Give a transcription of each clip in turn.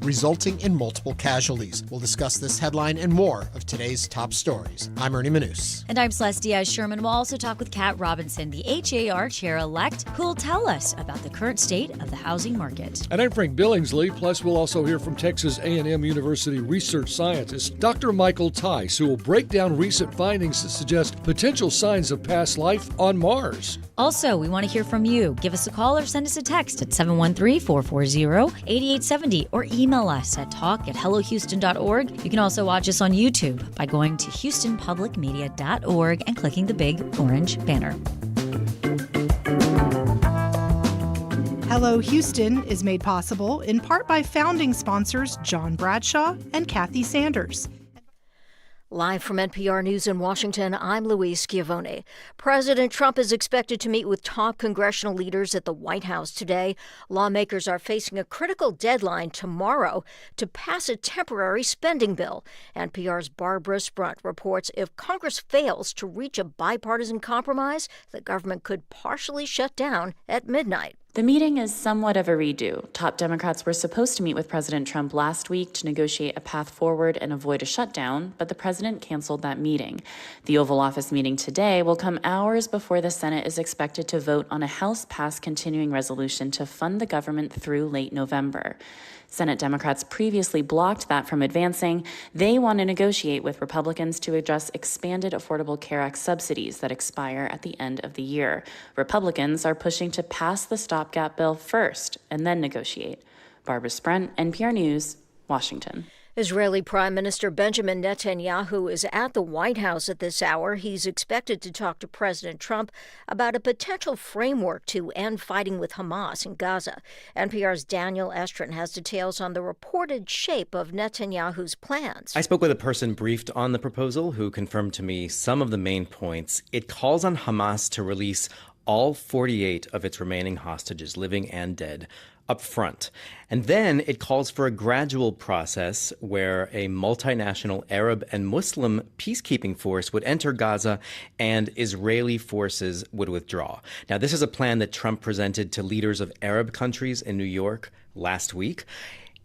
resulting in multiple casualties. We'll discuss this headline and more of today's top stories. I'm Ernie Manous. And I'm Celeste Diaz-Sherman. We'll also talk with Kat Robinson, the HAR Chair Elect, who will tell us about the current state of the housing market. And I'm Frank Billingsley. Plus, we'll also hear from Texas A&M University research scientist Dr. Michael Tice, who will break down recent findings that suggest potential signs of past life on Mars. Also, we want to hear from you. Give us a call or send us a text at 713-440-8870 or email us at talk@hellohouston.org. You can also watch us on YouTube by going to houstonpublicmedia.org and clicking the big orange banner. Hello Houston is made possible in part by founding sponsors John Bradshaw and Kathy Sanders. Live from NPR News in Washington, I'm Louise Schiavone. President Trump is expected to meet with top congressional leaders at the White House today. Lawmakers are facing a critical deadline tomorrow to pass a temporary spending bill. NPR's Barbara Sprunt reports if Congress fails to reach a bipartisan compromise, the government could partially shut down at midnight. The meeting is somewhat of a redo. Top Democrats were supposed to meet with President Trump last week to negotiate a path forward and avoid a shutdown, but the president canceled that meeting. The Oval Office meeting today will come hours before the Senate is expected to vote on a House-passed continuing resolution to fund the government through late November. Senate Democrats previously blocked that from advancing. They want to negotiate with Republicans to address expanded Affordable Care Act subsidies that expire at the end of the year. Republicans are pushing to pass the stopgap bill first and then negotiate. Barbara Sprunt, NPR News, Washington. Israeli Prime Minister Benjamin Netanyahu is at the White House at this hour. He's expected to talk to President Trump about a potential framework to end fighting with Hamas in Gaza. NPR's Daniel Estrin has details on the reported shape of Netanyahu's plans. I spoke with a person briefed on the proposal who confirmed to me some of the main points. It calls on Hamas to release all 48 of its remaining hostages, living and dead, up front. And then it calls for a gradual process where a multinational Arab and Muslim peacekeeping force would enter Gaza and Israeli forces would withdraw. Now, this is a plan that Trump presented to leaders of Arab countries in New York last week.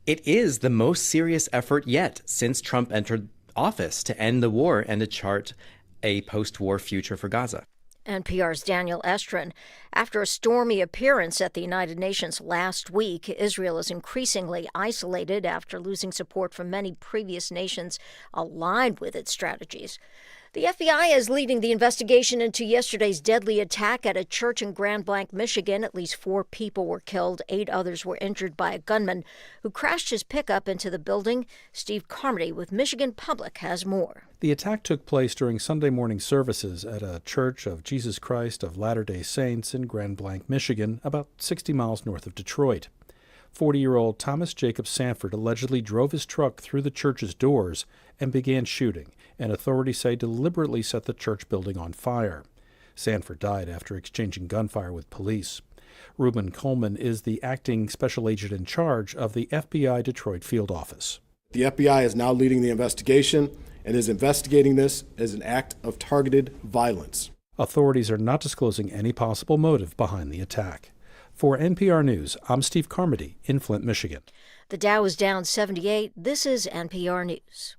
It is the most serious effort yet since Trump entered office to end the war and to chart a post-war future for Gaza. NPR's Daniel Estrin. After a stormy appearance at the United Nations last week, Israel is increasingly isolated after losing support from many previous nations aligned with its strategies. The FBI is leading the investigation into yesterday's deadly attack at a church in Grand Blanc, Michigan. At least 4 people were killed. 8 others were injured by a gunman who crashed his pickup into the building. Steve Carmody with Michigan Public has more. The attack took place during Sunday morning services at a Church of Jesus Christ of Latter-day Saints in Grand Blanc, Michigan, about 60 miles north of Detroit. 40-year-old Thomas Jacob Sanford allegedly drove his truck through the church's doors and began shooting, and authorities say deliberately set the church building on fire. Sanford died after exchanging gunfire with police. Reuben Coleman is the acting special agent in charge of the FBI Detroit field office. The FBI is now leading the investigation and is investigating this as an act of targeted violence. Authorities are not disclosing any possible motive behind the attack. For NPR News, I'm Steve Carmody in Flint, Michigan. The Dow is down 78. This is NPR News.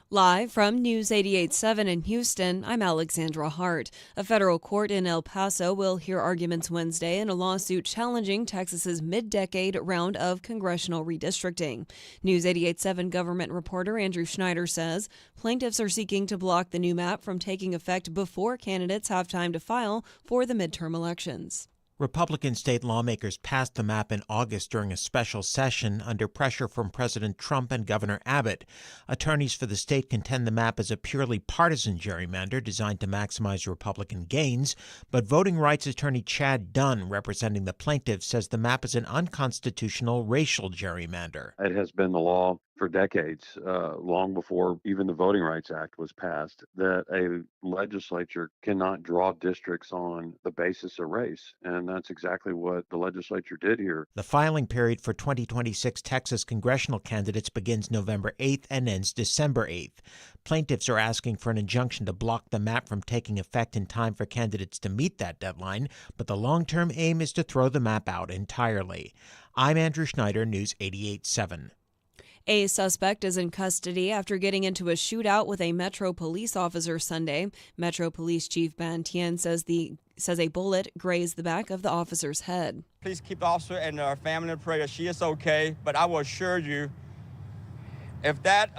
Live from News 88.7 in Houston, I'm Alexandra Hart. A federal court in El Paso will hear arguments Wednesday in a lawsuit challenging Texas's mid-decade round of congressional redistricting. News 88.7 government reporter Andrew Schneider says plaintiffs are seeking to block the new map from taking effect before candidates have time to file for the midterm elections. Republican state lawmakers passed the map in August during a special session under pressure from President Trump and Governor Abbott. Attorneys for the state contend the map is a purely partisan gerrymander designed to maximize Republican gains, but voting rights attorney Chad Dunn, representing the plaintiffs, says the map is an unconstitutional racial gerrymander. It has been the law for decades, long before even the Voting Rights Act was passed, that a legislature cannot draw districts on the basis of race. And that's exactly what the legislature did here. The filing period for 2026 Texas congressional candidates begins November 8th and ends December 8th. Plaintiffs are asking for an injunction to block the map from taking effect in time for candidates to meet that deadline, but the long-term aim is to throw the map out entirely. I'm Andrew Schneider, News 88.7. A suspect is in custody after getting into a shootout with a Metro police officer Sunday. Metro Police Chief Ban Tien says a bullet grazed the back of the officer's head. Please keep the officer and her family in prayer. She is okay, but I will assure you, if that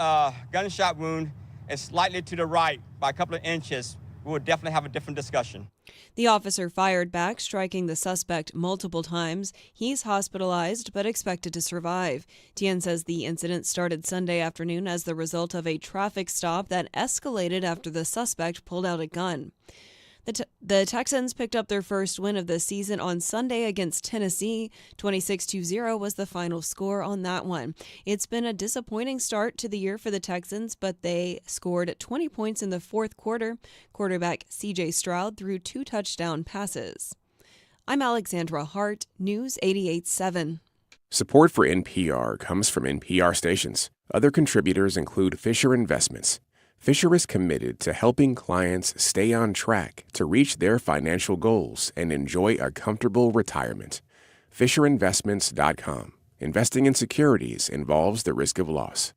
gunshot wound is slightly to the right by a couple of inches, we will definitely have a different discussion. The officer fired back, striking the suspect multiple times. He's hospitalized but expected to survive. Tien says the incident started Sunday afternoon as the result of a traffic stop that escalated after the suspect pulled out a gun. The Texans picked up their first win of the season on Sunday against Tennessee. 26-0 was the final score on that one. It's been a disappointing start to the year for the Texans, but they scored 20 points in the fourth quarter. Quarterback C.J. Stroud threw 2 touchdown passes. I'm Alexandra Hart, News 88.7. Support for NPR comes from NPR stations. Other contributors include Fisher Investments. Fisher is committed to helping clients stay on track to reach their financial goals and enjoy a comfortable retirement. FisherInvestments.com. Investing in securities involves the risk of loss.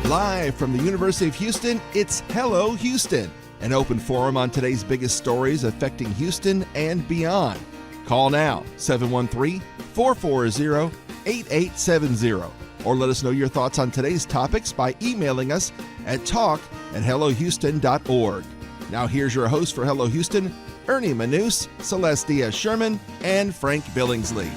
Live from the University of Houston, it's Hello Houston, an open forum on today's biggest stories affecting Houston and beyond. Call now, 713-440-8870, or let us know your thoughts on today's topics by emailing us at talk@hellohouston.org. Now here's your host for Hello Houston, Ernie Manous, Celeste Diaz-Sherman, and Frank Billingsley.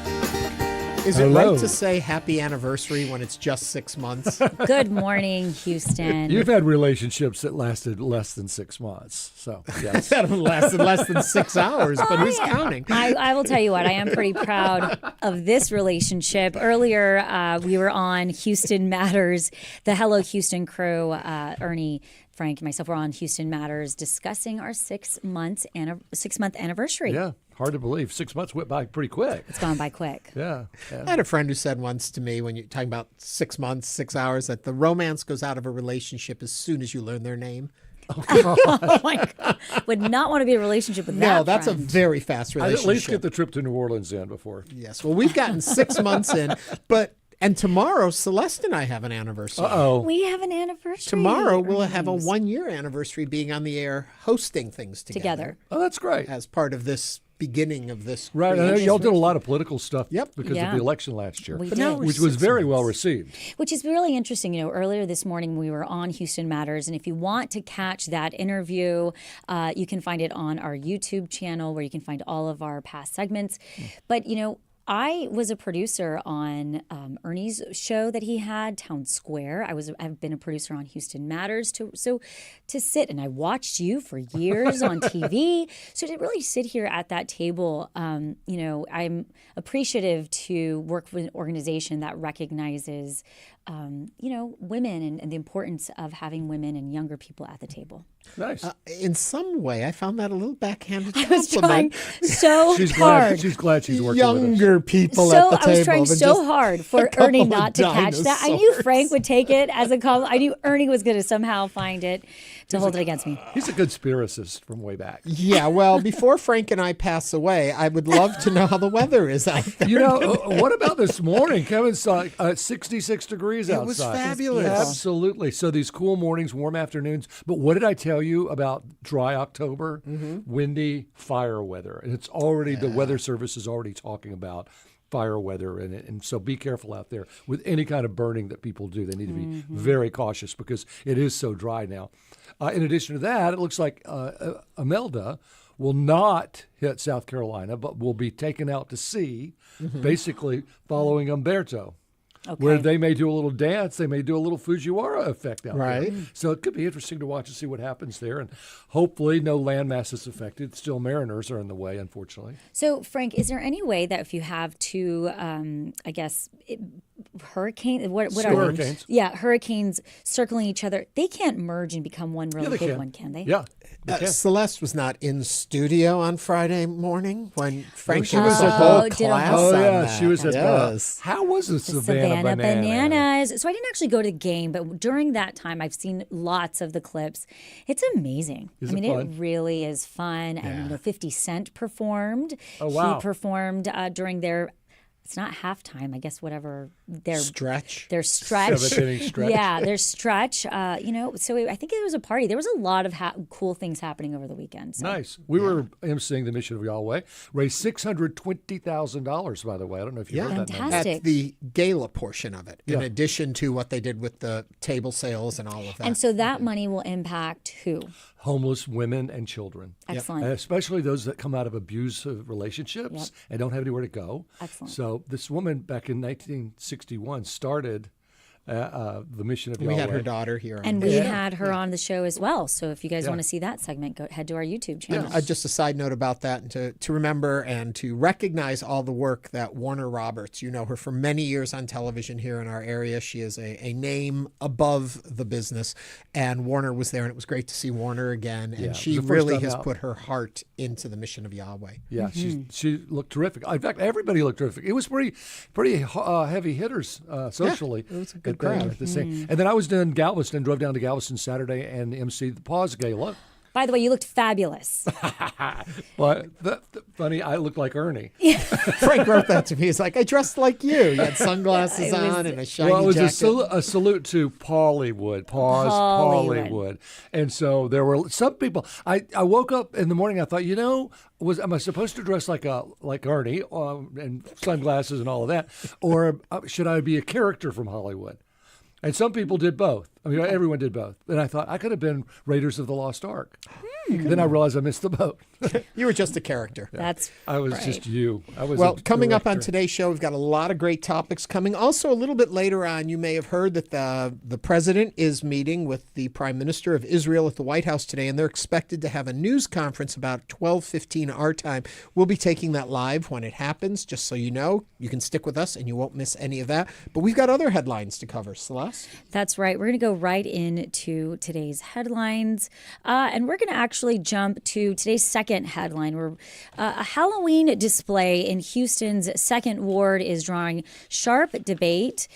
Is it right to say happy anniversary when it's just 6 months? Good morning, Houston. You've had relationships that lasted less than 6 months. So, yes. That lasted less than 6 hours, but who's counting? I will tell you what, I am pretty proud of this relationship. Earlier, we were on Houston Matters, the Hello Houston crew, Ernie, Frank, and myself were on Houston Matters discussing our 6 month anniversary. Yeah, hard to believe. 6 months went by pretty quick. It's gone by quick. Yeah. I had a friend who said once to me, when you're talking about 6 months, 6 hours, that the romance goes out of a relationship as soon as you learn their name. Oh my God. Would not want to be in a relationship with that. No, that's friend. a very fast relationship. I'd at least get the trip to New Orleans in before. Yes. Well, we've gotten 6 months in, and tomorrow, Celeste and I have an anniversary. We have an anniversary. Tomorrow, we'll have a 1-year anniversary being on the air, hosting things together. Oh, that's great. As part of this beginning of this. Right. I know y'all did a lot of political stuff because of the election last year. We did. Which was very well received. Which is really interesting. You know, earlier this morning we were on Houston Matters, and if you want to catch that interview, you can find it on our YouTube channel where you can find all of our past segments. But, you know, I was a producer on Ernie's show that he had, Town Square. I've been a producer on Houston Matters. So to sit, and I watched you for years on TV. So to really sit here at that table, you know, I'm appreciative to work with an organization that recognizes, you know, women and the importance of having women and younger people at the table. Nice. In some way, I found that a little backhanded I was compliment. trying so hard. She's glad she's working Younger with us. people at the table. I was trying so hard for Ernie not to catch that. I knew Frank would take it as a compliment. I knew Ernie was going to somehow find it to hold it against me. He's a conspiracist from way back. Yeah, well, before Frank and I pass away, I would love to know how the weather is out there. You know, what about this morning? Kevin saw 66 degrees outside. It was fabulous. Absolutely. So these cool mornings, warm afternoons. But what did I tell you about dry October? Windy, fire weather. And it's already, the Weather Service is already talking about fire weather, and so be careful out there with any kind of burning that people do. They need to be very cautious because it is so dry now. In addition to that, it looks like Imelda will not hit South Carolina, but will be taken out to sea, basically following Umberto. Okay. Where they may do a little dance, they may do a little Fujiwara effect out Right. there. So it could be interesting to watch and see what happens there. And hopefully no land masses affected. Still mariners are in the way, unfortunately. So, Frank, is there any way that if you have to, hurricane. What are Hurricanes. Yeah, hurricanes circling each other. They can't merge and become one really big one, can they? Yeah. Celeste was not in studio on Friday morning when Frank she gave was us a at whole did a class whole- Oh, on yeah. that. She was at yes. how was the Savannah Bananas. So I didn't actually go to the game, but during that time, I've seen lots of the clips. It's amazing. Is I mean, it fun? it really is fun. And 50 Cent performed. Oh, wow. He performed during their. It's not halftime, I guess. Whatever their Stretch. Their stretch. Seventh-inning stretch. Yeah, their stretch. So I think it was a party. There was a lot of cool things happening over the weekend. So. Nice. We were emceeing the Mission of Yahweh. Raised $620,000, by the way. I don't know if you heard that number. Fantastic. At the gala portion of it, in addition to what they did with the table sales and all of that. And so that money will impact who? Homeless women and children. Excellent. And especially those that come out of abusive relationships and don't have anywhere to go. Excellent. So this woman back in 1961 started the Mission of Yahweh. We had her daughter here. And we had her on the show as well. So if you guys want to see that segment, head to our YouTube channel. Just a side note about that, and to remember and to recognize all the work that Warner Roberts, you know her for many years on television here in our area. She is a name above the business, and Warner was there, and it was great to see Warner again. And she really has put her heart into the Mission of Yahweh. Yeah, she looked terrific. In fact, everybody looked terrific. It was pretty heavy hitters socially. Yeah, it was a good crowd. And then I was in Galveston, drove down to Galveston Saturday and emceed the Pause Gala. By the way, you looked fabulous. Well, funny, I looked like Ernie. Frank wrote that to me. He's like, I dressed like you. You had sunglasses on and a shiny Well, it was jacket. a salute to Paulywood. Paulywood. And so there were some people. I woke up in the morning. I thought, am I supposed to dress like Ernie and sunglasses and all of that, or should I be a character from Hollywood? And some people did both. I mean, everyone did both. And I thought I could have been Raiders of the Lost Ark. Then I realized I missed the boat. You were just a character. That's I was just you. I was coming up on today's show, we've got a lot of great topics coming. Also, a little bit later on, you may have heard that the president is meeting with the Prime Minister of Israel at the White House today, and they're expected to have a news conference about 12:15 our time. We'll be taking that live when it happens, just so you know. You can stick with us, and you won't miss any of that. But we've got other headlines to cover. Celeste? That's right. We're going to go right into today's headlines, and we're going to actually jump to today's second headline. Where a Halloween display in Houston's second ward is drawing sharp debate.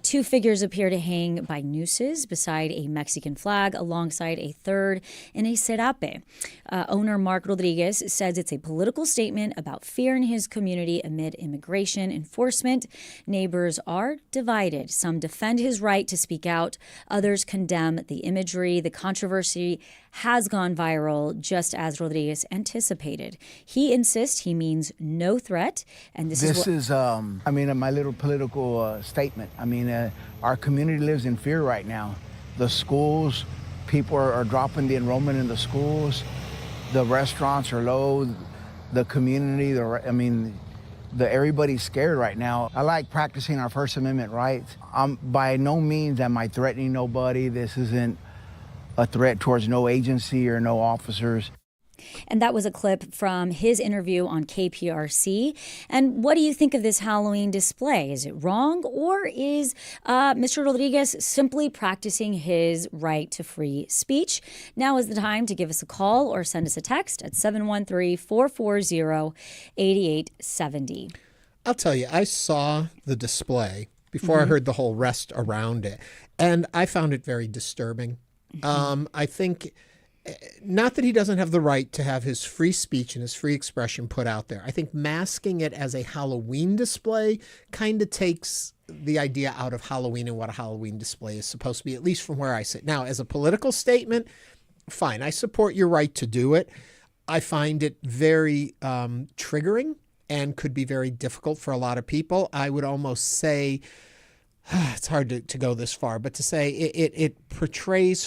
Two figures appear to hang by nooses beside a Mexican flag alongside a third in a serape. Owner Mark Rodriguez says it's a political statement about fear in his community amid immigration enforcement. Neighbors are divided. Some defend his right to speak out. Others condemn the imagery. The controversy has gone viral, just as Rodriguez anticipated. He insists he means no threat, and this is my little political statement. Our community lives in fear right now. The schools, people are dropping the enrollment in the schools. The restaurants are low. The community, everybody's scared right now. I like practicing our First Amendment rights. By no means am I threatening nobody. This isn't a threat towards no agency or no officers. And that was a clip from his interview on KPRC. And what do you think of this Halloween display? Is it wrong, or is Mr. Rodriguez simply practicing his right to free speech? Now is the time to give us a call or send us a text at 713-440-8870. I'll tell you, I saw the display before I heard the whole rest around it, and I found it very disturbing. I think not that he doesn't have the right to have his free speech and his free expression put out there. I think masking it as a Halloween display kind of takes the idea out of Halloween and what a Halloween display is supposed to be, at least from where I sit. Now, as a political statement, fine. I support your right to do it. I find it very triggering and could be very difficult for a lot of people. I would almost say, it's hard to go this far, but to say it portrays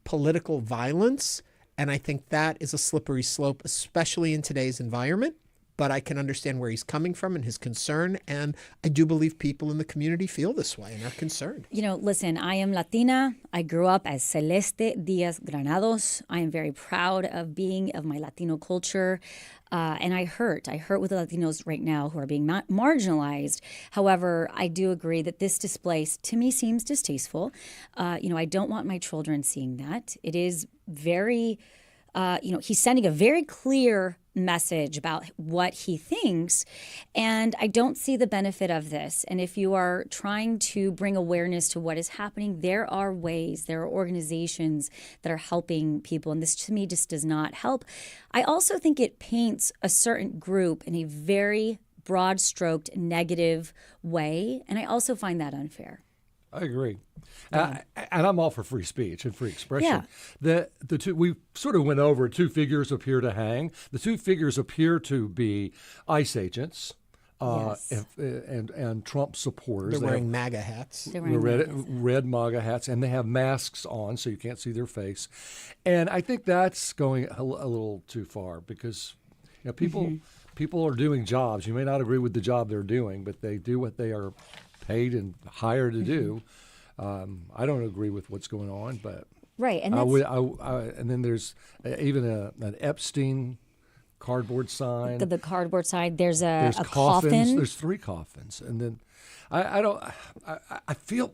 political violence, and I think that is a slippery slope, especially in today's environment. but I can understand where he's coming from and his concern. And I do believe people in the community feel this way and are concerned. You know, listen, I am Latina. I grew up as Celeste Diaz Granados. I am very proud of being of my Latino culture. And I hurt with the Latinos right now who are being marginalized. However, I do agree that this display, to me, seems distasteful. I don't want my children seeing that. It is very, he's sending a very clear message about what he thinks, and I don't see the benefit of this. And if you are trying to bring awareness to what is happening, there are ways, there are organizations that are helping people, and this to me just does not help. I also think it paints a certain group in a very broad-stroked negative way, and I also find that unfair. I agree. And I'm all for free speech and free expression. Yeah. The two, we sort of went over, two figures appear to hang. The two figures appear to be ICE agents and Trump supporters. They're wearing MAGA hats. They're wearing red MAGA hats, and they have masks on so you can't see their face. And I think that's going a little too far because people are doing jobs. You may not agree with the job they're doing, but they do what they are paid and hired to do. I don't agree with what's going on, but right. And and then there's even an Epstein cardboard sign. The cardboard sign. There's a coffins. coffin. There's 3 coffins, and then I feel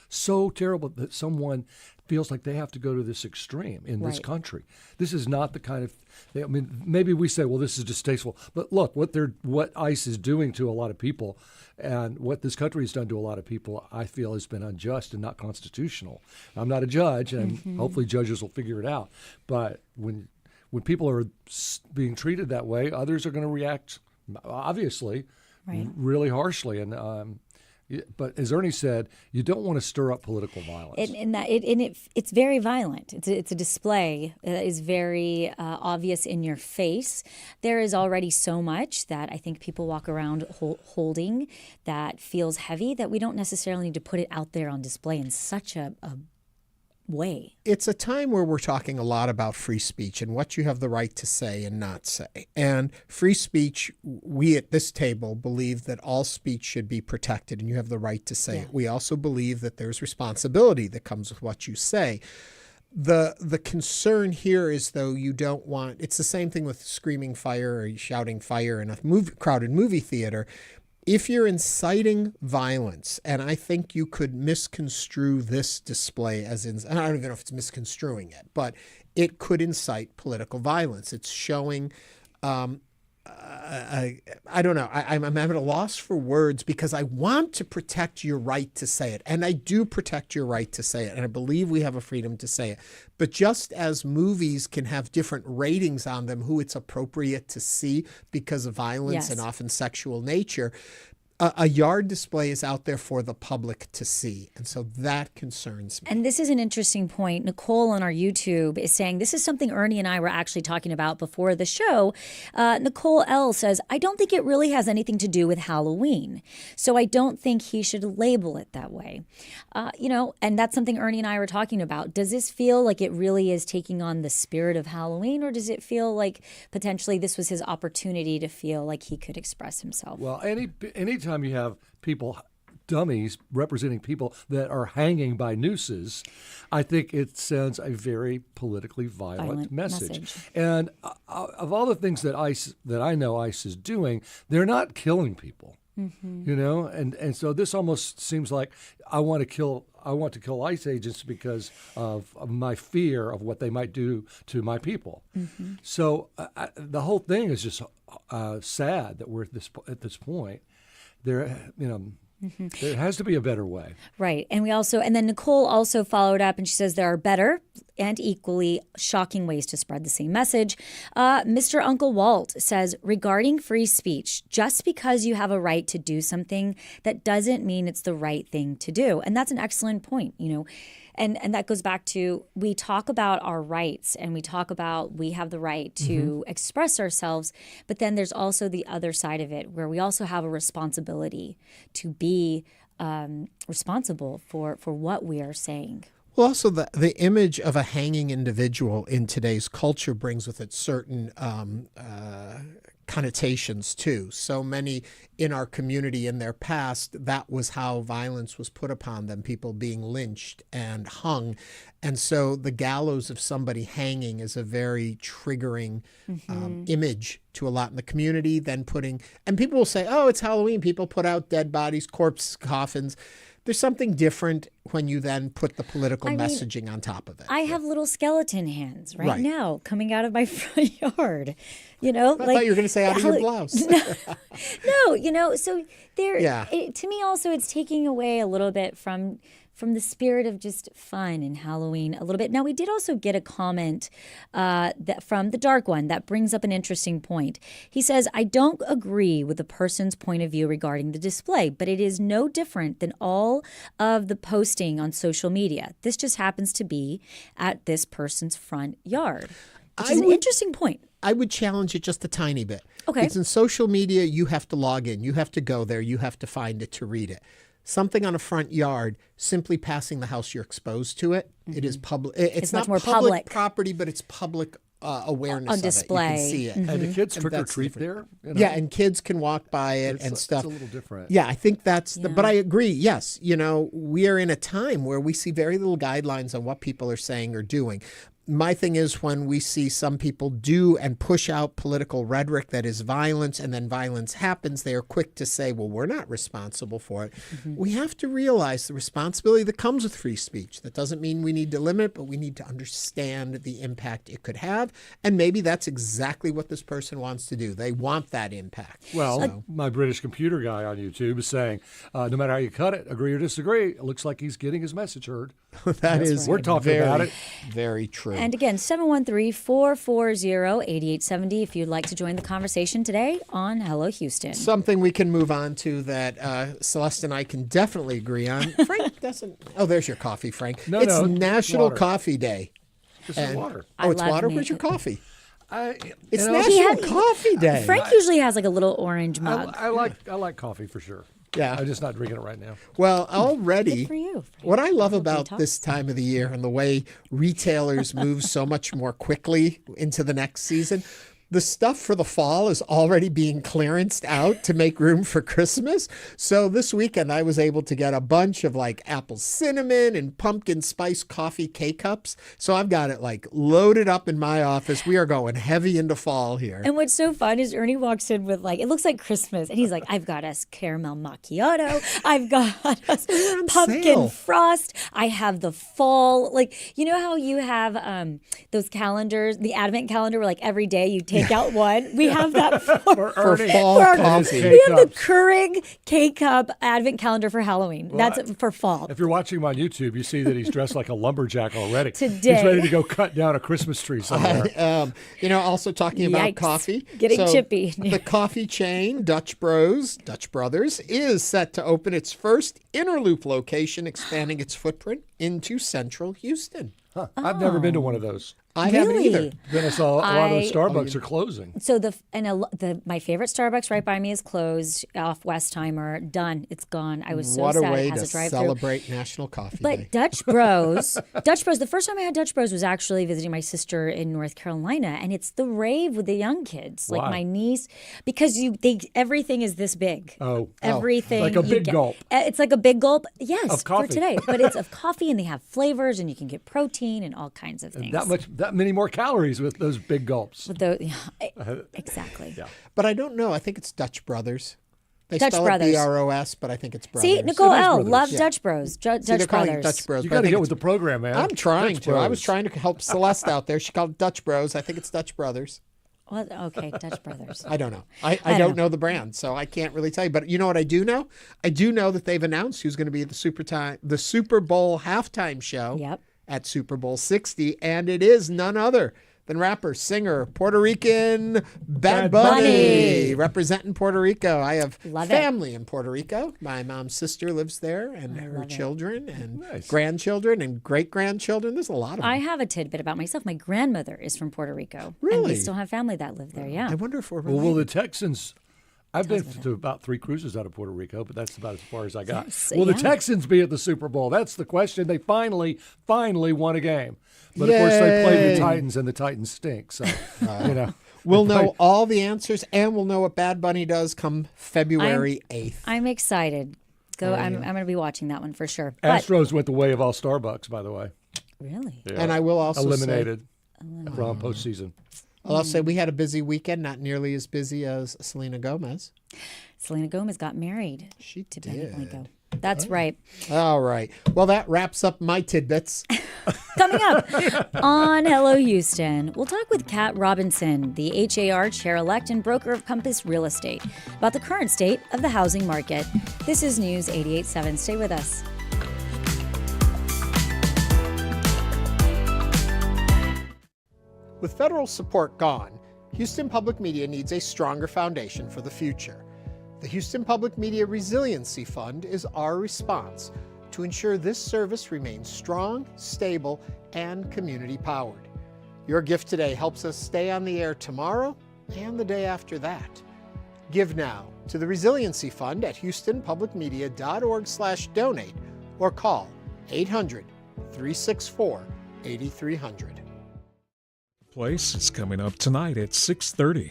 so terrible that someone feels like they have to go to this extreme in this country. This is not the kind of. I mean, maybe we say, well, this is distasteful, but look what ICE is doing to a lot of people, and what this country has done to a lot of people, I feel has been unjust and not constitutional. I'm not a judge, and hopefully judges will figure it out. But when people are being treated that way, others are going to react, obviously, really harshly. And but as Ernie said, you don't want to stir up political violence. It's very violent. It's a display that is very obvious in your face. There is already so much that I think people walk around holding that feels heavy that we don't necessarily need to put it out there on display in such a way. It's a time where we're talking a lot about free speech and what you have the right to say and not say. And free speech, we at this table believe that all speech should be protected and you have the right to say it. We also believe that there's responsibility that comes with what you say. The concern here is, though, you don't want, it's the same thing with screaming fire or shouting fire in a crowded movie theater. If you're inciting violence, and I think you could misconstrue this display as in, I don't even know if it's misconstruing it, but it could incite political violence. It's showing, I don't know, I'm at a loss for words because I want to protect your right to say it. And I do protect your right to say it. And I believe we have a freedom to say it. But just as movies can have different ratings on them, who it's appropriate to see because of violence and often sexual nature, a yard display is out there for the public to see. And so that concerns me. And this is an interesting point. Nicole on our YouTube is saying, this is something Ernie and I were actually talking about before the show. Nicole L. says, I don't think it really has anything to do with Halloween. So I don't think he should label it that way. And that's something Ernie and I were talking about. Does this feel like it really is taking on the spirit of Halloween, or does it feel like potentially this was his opportunity to feel like he could express himself? Well, anytime you have people, dummies representing people that are hanging by nooses, I think it sends a very politically violent message. And of all the things that I know ICE is doing, they're not killing people. And so this almost seems like I want to kill ICE agents because of my fear of what they might do to my people. So the whole thing is just sad that we're at this point. There has to be a better way. Right. And then Nicole also followed up and she says there are better and equally shocking ways to spread the same message. Mr. Uncle Walt says, regarding free speech, just because you have a right to do something, that doesn't mean it's the right thing to do. And that's an excellent point, And that goes back to, we talk about our rights and we talk about we have the right to express ourselves, but then there's also the other side of it where we also have a responsibility to be responsible for what we are saying. Well, also the image of a hanging individual in today's culture brings with it certain connotations too. So many in our community in their past, that was how violence was put upon them, people being lynched and hung. And so the gallows of somebody hanging is a very triggering image to a lot in the community. Then and people will say, oh, it's Halloween. People put out dead bodies, corpse coffins. There's something different when you then put the political messaging on top of it. I have little skeleton hands right now coming out of my front yard. You know, I thought you were going to say out of your blouse. No, you know, so to me also it's taking away a little bit from the spirit of just fun and Halloween a little bit. Now, we did also get a comment from the Dark One that brings up an interesting point. He says, I don't agree with the person's point of view regarding the display, but it is no different than all of the posting on social media. This just happens to be at this person's front yard, which is an interesting point. I would challenge it just a tiny bit. Okay. It's in social media, you have to log in. You have to go there. You have to find it to read it. Something on a front yard, simply passing the house, you're exposed to it. It is public. It's not much more public property, but it's public awareness on display. Of it. You can see it. And the kids trick or treat there. You know? Yeah, and kids can walk by it and stuff. It's a little different. Yeah, I think that's but I agree. Yes, you know, we are in a time where we see very little guidelines on what people are saying or doing. My thing is when we see some people do and push out political rhetoric that is violence, and then violence happens, they are quick to say, well, we're not responsible for it. We have to realize the responsibility that comes with free speech. That doesn't mean we need to limit it, but we need to understand the impact it could have. And maybe that's exactly what this person wants to do. They want that impact. Well, my British computer guy on YouTube is saying, no matter how you cut it, agree or disagree, it looks like he's getting his message heard. We're talking about it. Very true. And again, 713-440-8870 if you'd like to join the conversation today on Hello Houston. Something we can move on to that Celeste and I can definitely agree on. Frank doesn't. Oh, there's your coffee, Frank. It's National Coffee Day. This is water. Oh, it's water? Where's your coffee? It's you know, National Coffee Day. Frank usually has like a little orange mug. I like coffee for sure. Yeah. I'm just not drinking it right now. Well, already, Good for you. what I love about this time of the year and the way retailers move so much more quickly into the next season, the stuff for the fall is already being clearanced out to make room for Christmas. So this weekend I was able to get a bunch of like apple cinnamon and pumpkin spice coffee K-Cups. So I've got it like loaded up in my office. We are going heavy into fall here. And what's so fun is Ernie walks in with like, it looks like Christmas. And he's like, I've got us caramel macchiato. I've got us pumpkin sale. frost. I have the fall. Like, you know how you have those calendars, the advent calendar where like every day you take out one. We have that for fall coffee. We have the Keurig K-Cup advent calendar for Halloween. Well, That's for fall. If you're watching him on YouTube, you see that he's dressed like a lumberjack already. Today. He's ready to go cut down a Christmas tree somewhere. Also talking about coffee. Getting chippy. The coffee chain, Dutch Brothers, is set to open its first Inner Loop location, expanding its footprint into central Houston. Huh. I've never been to one of those. I haven't either. Then I saw a lot of the Starbucks are closing. So my favorite Starbucks right by me is closed off Westheimer. Done. It's gone. I was so what sad. a way it has to a drive-through. celebrate National Coffee Day. But Dutch Bros, the first time I had Dutch Bros was actually visiting my sister in North Carolina, and it's the rave with the young kids, like my niece, because everything is this big. Everything like a big gulp. It's like a big gulp. Yes, of coffee. for today, but it's of coffee, and they have flavors, and you can get protein and all kinds of things. That many more calories with those big gulps. Exactly. Yeah. But I don't know. I think it's Dutch Brothers. They Dutch spell Brothers. it B-R-O-S, but I think it's Brothers. See, Nicole L. Brothers. loves Dutch Bros. Dutch they're calling it Brothers. Dutch Bros. You but got I to think get with the program, man. I'm trying Dutch to. Bros. I was trying to help Celeste out there. She called it Dutch Bros. I think it's Dutch Brothers. Well, okay, Dutch Brothers. I don't know. I don't know the brand, so I can't really tell you. But you know what I do know? I do know that they've announced who's going to be at the Super Bowl halftime show at Super Bowl 60, and it is none other than rapper, singer, Puerto Rican Bad Bunny, representing Puerto Rico. I have family in Puerto Rico. My mom's sister lives there, and her children and grandchildren and great-grandchildren. There's a lot of them. I have a tidbit about myself. My grandmother is from Puerto Rico. Really? And we still have family that live there, yeah. I wonder if we're Well, will the Texans I've been to about 3 cruises out of Puerto Rico, but that's about as far as I got. Yes, Will the yeah. Texans be at the Super Bowl? That's the question. They finally won a game. But, of course, they played the Titans, and the Titans stink. So, We'll know all the answers, and we'll know what Bad Bunny does come February 8th. I'm excited. I'm going to be watching that one for sure. Astros went the way of all Starbucks, by the way. Really? Yeah. And I will also eliminated from postseason. I'll also say we had a busy weekend, not nearly as busy as Selena Gomez. Selena Gomez got married. She to did. Benny Blanco. That's right. All right. Well, that wraps up my tidbits. Coming up on Hello Houston, we'll talk with Kat Robinson, the HAR Chair Elect and broker of Compass Real Estate, about the current state of the housing market. This is News 88.7. Stay with us. With federal support gone, Houston Public Media needs a stronger foundation for the future. The Houston Public Media Resiliency Fund is our response to ensure this service remains strong, stable, and community-powered. Your gift today helps us stay on the air tomorrow and the day after that. Give now to the Resiliency Fund at houstonpublicmedia.org/donate or call 800-364-8300. Place is coming up tonight at 6:30.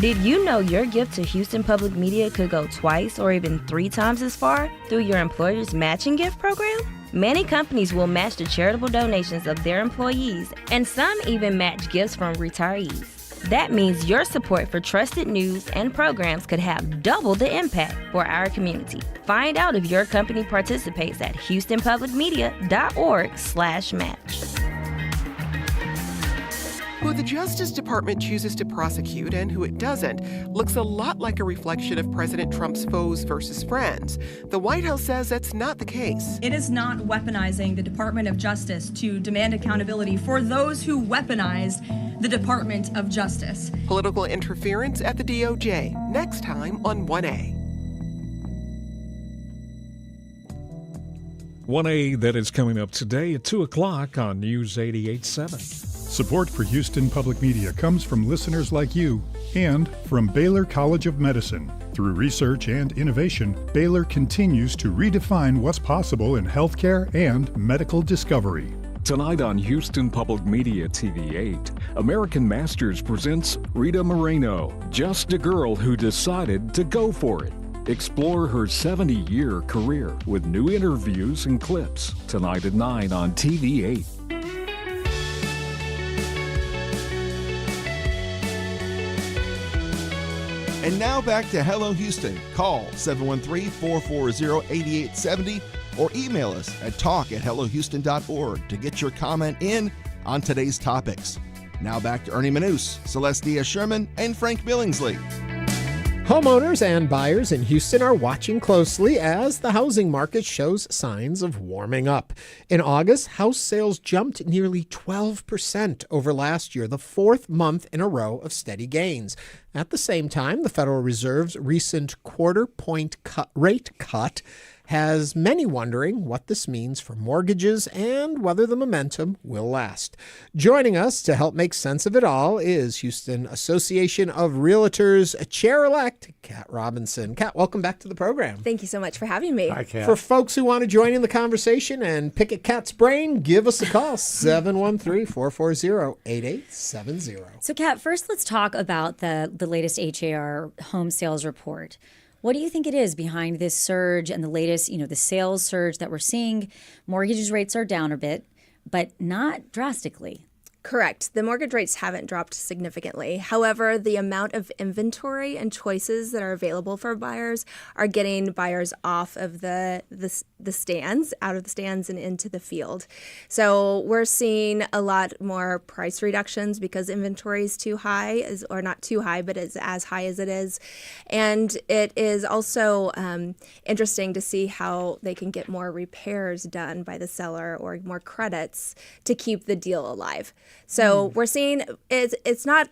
Did you know your gift to Houston Public Media could go twice or even 3 times as far through your employer's matching gift program? Many companies will match the charitable donations of their employees, and some even match gifts from retirees. That means your support for trusted news and programs could have double the impact for our community. Find out if your company participates at houstonpublicmedia.org/match. Who the Justice Department chooses to prosecute and who it doesn't looks a lot like a reflection of President Trump's foes versus friends. The White House says that's not the case. It is not weaponizing the Department of Justice to demand accountability for those who weaponized the Department of Justice. Political interference at the DOJ, next time on 1A. 1A that is coming up today at 2 o'clock on News 88.7. Support for Houston Public Media comes from listeners like you and from Baylor College of Medicine. Through research and innovation, Baylor continues to redefine what's possible in healthcare and medical discovery. Tonight on Houston Public Media TV8, American Masters presents Rita Moreno, just a girl who decided to go for it. Explore her 70-year career with new interviews and clips. Tonight at 9 on TV8. And now back to Hello Houston. Call 713-440-8870 or email us at talk@hellohouston.org to get your comment in on today's topics. Now back to Ernie Manous, Celeste Diaz-Sherman, and Frank Billingsley. Homeowners and buyers in Houston are watching closely as the housing market shows signs of warming up. In August, house sales jumped nearly 12% over last year, the 4th month in a row of steady gains. At the same time, the Federal Reserve's recent quarter-point rate cut has many wondering what this means for mortgages and whether the momentum will last. Joining us to help make sense of it all is Houston Association of Realtors Chair Elect, Kat Robinson. Kat, welcome back to the program. Thank you so much for having me. Hi, Kat. For folks who want to join in the conversation and pick at Kat's brain, give us a call, 713-440-8870. So, Kat, first let's talk about the latest HAR home sales report. What do you think it is behind this surge and the latest, the sales surge that we're seeing? Mortgage rates are down a bit, but not drastically. Correct. The mortgage rates haven't dropped significantly. However, the amount of inventory and choices that are available for buyers are getting buyers off of the stands, out of the stands and into the field. So we're seeing a lot more price reductions because inventory is too high, or not too high, but it's as high as it is. And it is also interesting to see how they can get more repairs done by the seller or more credits to keep the deal alive. So we're seeing it's not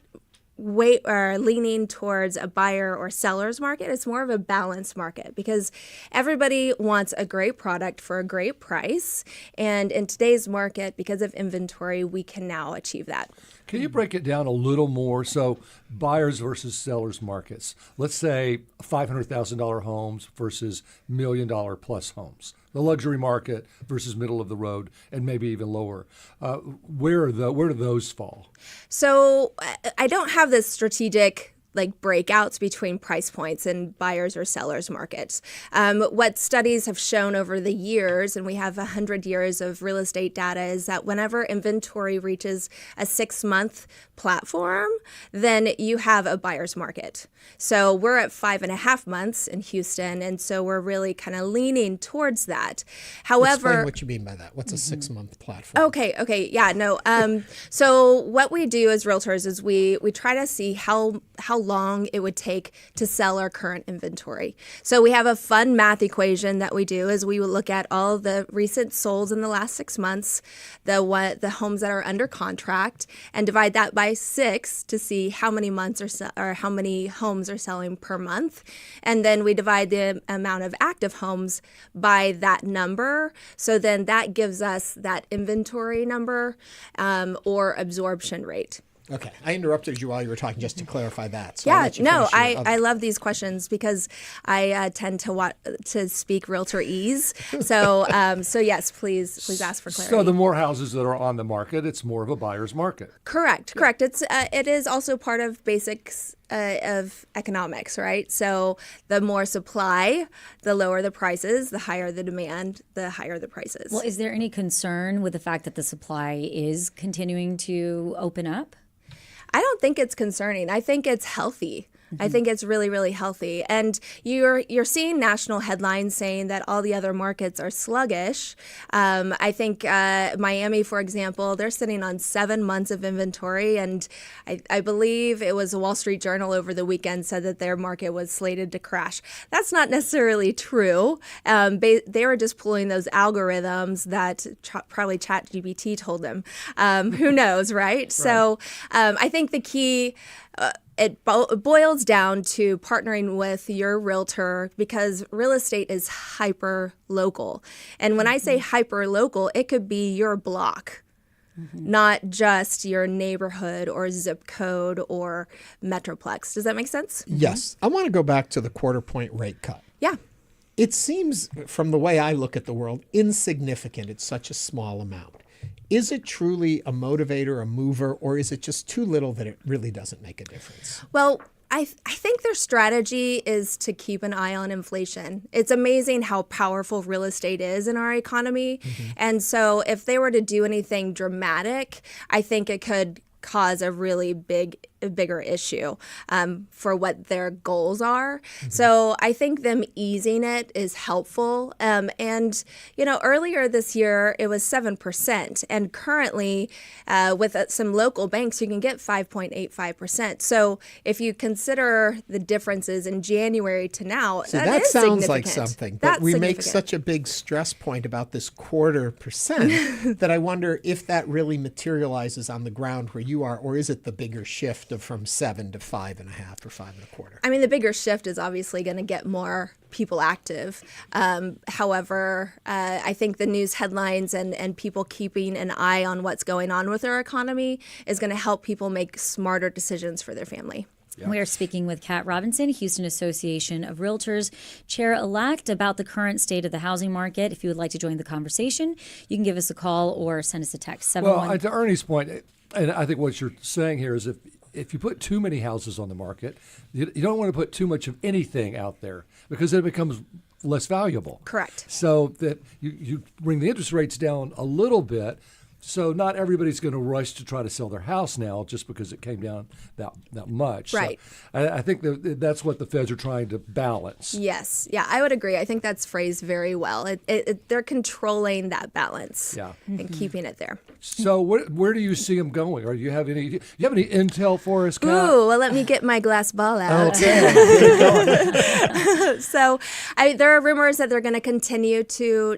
leaning towards a buyer or seller's market. It's more of a balanced market because everybody wants a great product for a great price. And in today's market, because of inventory, we can now achieve that. Can you break it down a little more? So buyers versus sellers markets. Let's say $500,000 homes versus $1 million plus homes. The luxury market versus middle of the road and maybe even lower. Where do those fall? So I don't have this strategic breakouts between price points and buyers or sellers markets. What studies have shown over the years, and we have 100 years of real estate data, is that whenever inventory reaches a 6-month platform, then you have a buyer's market. So we're at 5.5 months in Houston, and so we're really kind of leaning towards that. However, explain what you mean by that. What's a 6-month platform? Okay, yeah, no. So what we do as realtors is we try to see how long it would take to sell our current inventory. So we have a fun math equation that we do is we will look at all the recent solds in the last 6 months, the homes that are under contract, and divide that by 6 to see how many months or how many homes are selling per month. And then we divide the amount of active homes by that number. So then that gives us that inventory number or absorption rate. Okay, I interrupted you while you were talking just to clarify that. So I love these questions because I tend to speak realtor-ese. So yes, please ask for clarity. So the more houses that are on the market, it's more of a buyer's market. Correct. It is also part of basics of economics, right? So the more supply, the lower the prices, the higher the demand, the higher the prices. Well, is there any concern with the fact that the supply is continuing to open up? I don't think it's concerning. I think it's healthy. I think it's really, really healthy. And you're seeing national headlines saying that all the other markets are sluggish. I think Miami, for example, they're sitting on 7 months of inventory. And I believe it was a Wall Street Journal over the weekend said that their market was slated to crash. That's not necessarily true. They were just pulling those algorithms that probably ChatGPT told them. Who knows, right? So I think the key... It boils down to partnering with your realtor because real estate is hyper local. And when I say hyper local, it could be your block, not just your neighborhood or zip code or metroplex. Does that make sense? Yes. I want to go back to the 1/4 point rate cut. Yeah. It seems, from the way I look at the world, insignificant. It's such a small amount. Is it truly a motivator, a mover, or is it just too little that it really doesn't make a difference? Well, I think their strategy is to keep an eye on inflation. It's amazing how powerful real estate is in our economy. And so if they were to do anything dramatic, I think it could cause a really bigger issue for what their goals are. So I think them easing it is helpful. And, earlier this year, it was 7%. And currently, with some local banks, you can get 5.85%. So if you consider the differences in January to now, that sounds like something. But we make such a big stress point about this 1/4% that I wonder if that really materializes on the ground where you are, or is it the bigger shift from 7 to 5.5 or 5.25? I mean, the bigger shift is obviously going to get more people active. However, I think the news headlines and people keeping an eye on what's going on with our economy is going to help people make smarter decisions for their family. Yeah. We are speaking with Kat Robinson, Houston Association of Realtors Chair Elect, about the current state of the housing market. If you would like to join the conversation, you can give us a call or send us a text. Well, to Ernie's point, and I think what you're saying here is if you put too many houses on the market, you don't want to put too much of anything out there because it becomes less valuable. Correct. So that you bring the interest rates down a little bit. So not everybody's going to rush to try to sell their house now just because it came down that much. Right. So I think that's what the feds are trying to balance. Yes. Yeah, I would agree. I think that's phrased very well. They're controlling that balance and keeping it there. So where do you see them going? Or do you have any intel for us, Kat? Ooh, well, let me get my glass ball out. Okay. So there are rumors that they're going to continue to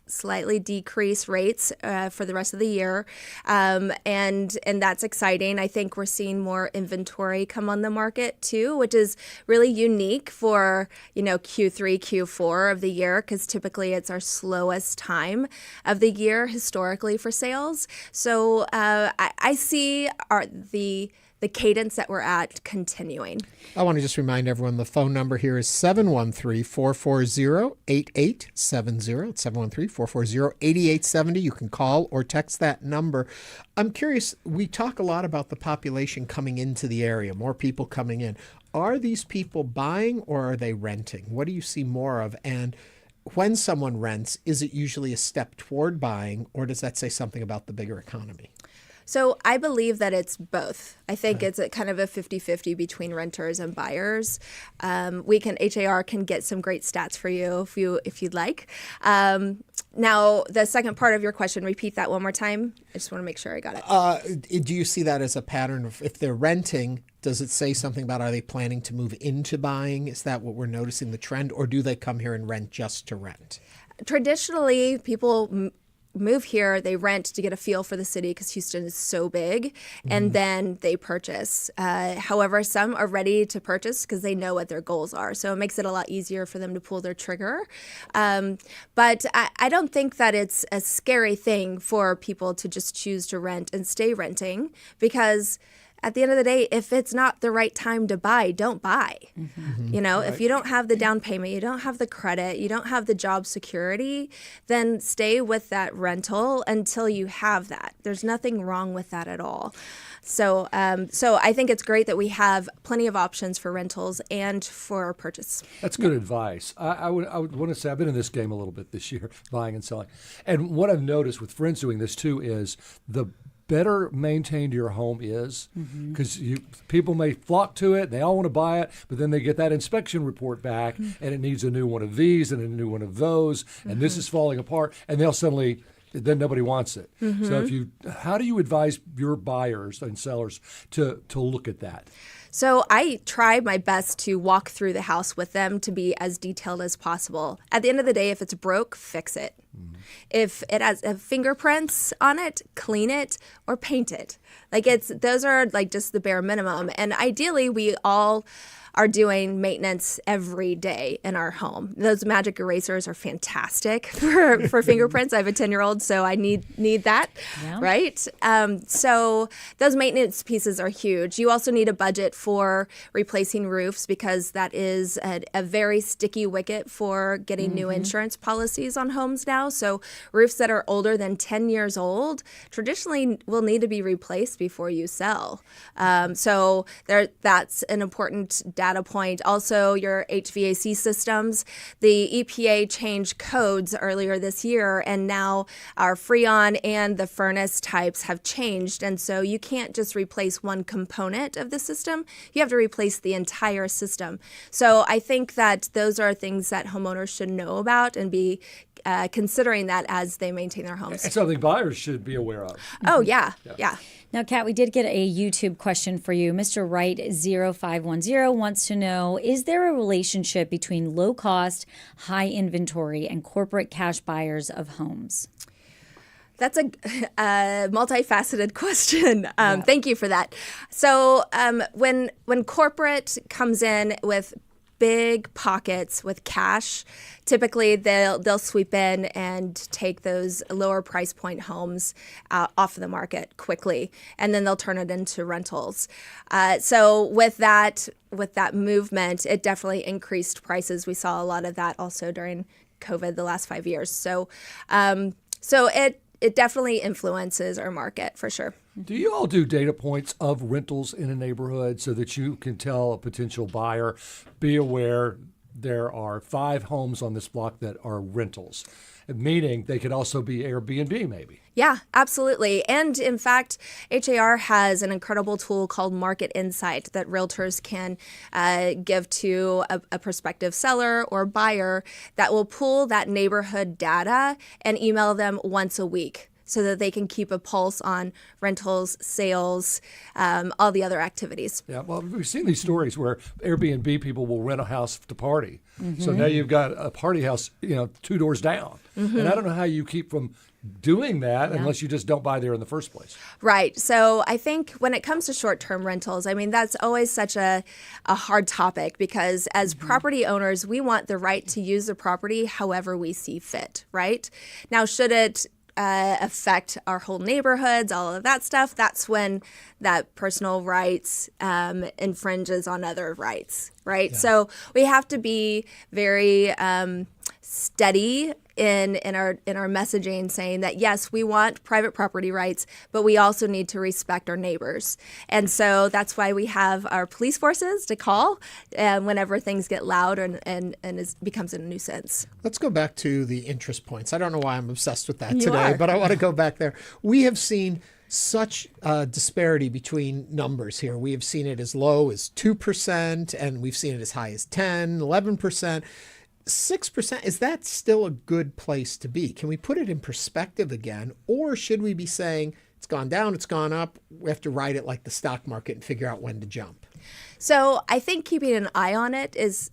slightly decrease rates for the rest of the year, and that's exciting. I think we're seeing more inventory come on the market too, which is really unique for Q3, Q4 of the year, because typically it's our slowest time of the year historically for sales. So I see the cadence that we're at continuing. I want to just remind everyone the phone number here is 713-440-8870. It's 713-440-8870. You can call or text that number. I'm curious, we talk a lot about the population coming into the area, more people coming in. Are these people buying or are they renting? What do you see more of? And when someone rents, is it usually a step toward buying, or does that say something about the bigger economy? So I believe that it's both. I think it's a kind of a 50-50 between renters and buyers. HAR can get some great stats for you if you'd like. Now, the second part of your question, repeat that one more time. I just want to make sure I got it. Do you see that as a pattern of, if they're renting, does it say something about, are they planning to move into buying? Is that what we're noticing, the trend, or do they come here and rent just to rent? Traditionally, people move here, they rent to get a feel for the city because Houston is so big, and then they purchase. However, some are ready to purchase because they know what their goals are. So it makes it a lot easier for them to pull their trigger. But I don't think that it's a scary thing for people to just choose to rent and stay renting, because at the end of the day, if it's not the right time to buy, don't buy. If you don't have the down payment, you don't have the credit, you don't have the job security, then stay with that rental until you have that. There's nothing wrong with that at all. So I think it's great that we have plenty of options for rentals and for purchase. That's good advice. I would want to say I've been in this game a little bit this year, buying and selling. And what I've noticed with friends doing this too is the better maintained your home is, because people may flock to it, they all want to buy it, but then they get that inspection report back and it needs a new one of these and a new one of those, and this is falling apart, and then nobody wants it. So how do you advise your buyers and sellers to look at that? So I try my best to walk through the house with them to be as detailed as possible. At the end of the day, if it's broke, fix it. If it has fingerprints on it, clean it or paint it. Those are just the bare minimum. And ideally, we all are doing maintenance every day in our home. Those magic erasers are fantastic for fingerprints. I have a 10-year-old, so I need that, right? So those maintenance pieces are huge. You also need a budget for replacing roofs, because that is a very sticky wicket for getting new insurance policies on homes now. So roofs that are older than 10 years old traditionally will need to be replaced before you sell. So that's an important data point. Also, your HVAC systems. The EPA changed codes earlier this year, and now our Freon and the furnace types have changed. And so you can't just replace one component of the system. You have to replace the entire system. So I think that those are things that homeowners should know about and be considering that as they maintain their homes. It's something buyers should be aware of. Oh, yeah. Now, Kat, we did get a YouTube question for you. Mr. Wright 0510 wants to know, is there a relationship between low cost, high inventory, and corporate cash buyers of homes? That's a multifaceted question. Thank you for that. So when corporate comes in with big pockets with cash, typically they'll sweep in and take those lower price point homes off of the market quickly, and then they'll turn it into rentals. So with that movement, it definitely increased prices. We saw a lot of that also during COVID the last 5 years. So it definitely influences our market for sure. Do you all do data points of rentals in a neighborhood so that you can tell a potential buyer, be aware there are 5 homes on this block that are rentals, meaning they could also be Airbnb maybe? Yeah, absolutely. And in fact, HAR has an incredible tool called Market Insight that realtors can give to a prospective seller or buyer that will pull that neighborhood data and email them once a week, so that they can keep a pulse on rentals, sales, all the other activities. Yeah, well, we've seen these stories where Airbnb people will rent a house to party. So now you've got a party house, 2 doors down. And I don't know how you keep from doing that unless you just don't buy there in the first place. Right. So I think when it comes to short-term rentals, I mean, that's always such a hard topic because as property owners, we want the right to use the property however we see fit, right? Now, should it affect our whole neighborhoods, all of that stuff, that's when that personal rights infringes on other rights, right? Yeah. So we have to be very steady in our messaging, saying that yes, we want private property rights, but we also need to respect our neighbors. And so that's why we have our police forces to call whenever things get loud and becomes a nuisance. Let's go back to the interest points. I don't know why I'm obsessed with that today, but I want to go back there. We have seen such disparity between numbers here. We have seen it as low as 2%, and we've seen it as high as 10, 11%. 6%, is that still a good place to be? Can we put it in perspective again? Or should we be saying it's gone down, it's gone up, we have to ride it like the stock market and figure out when to jump? So I think keeping an eye on it is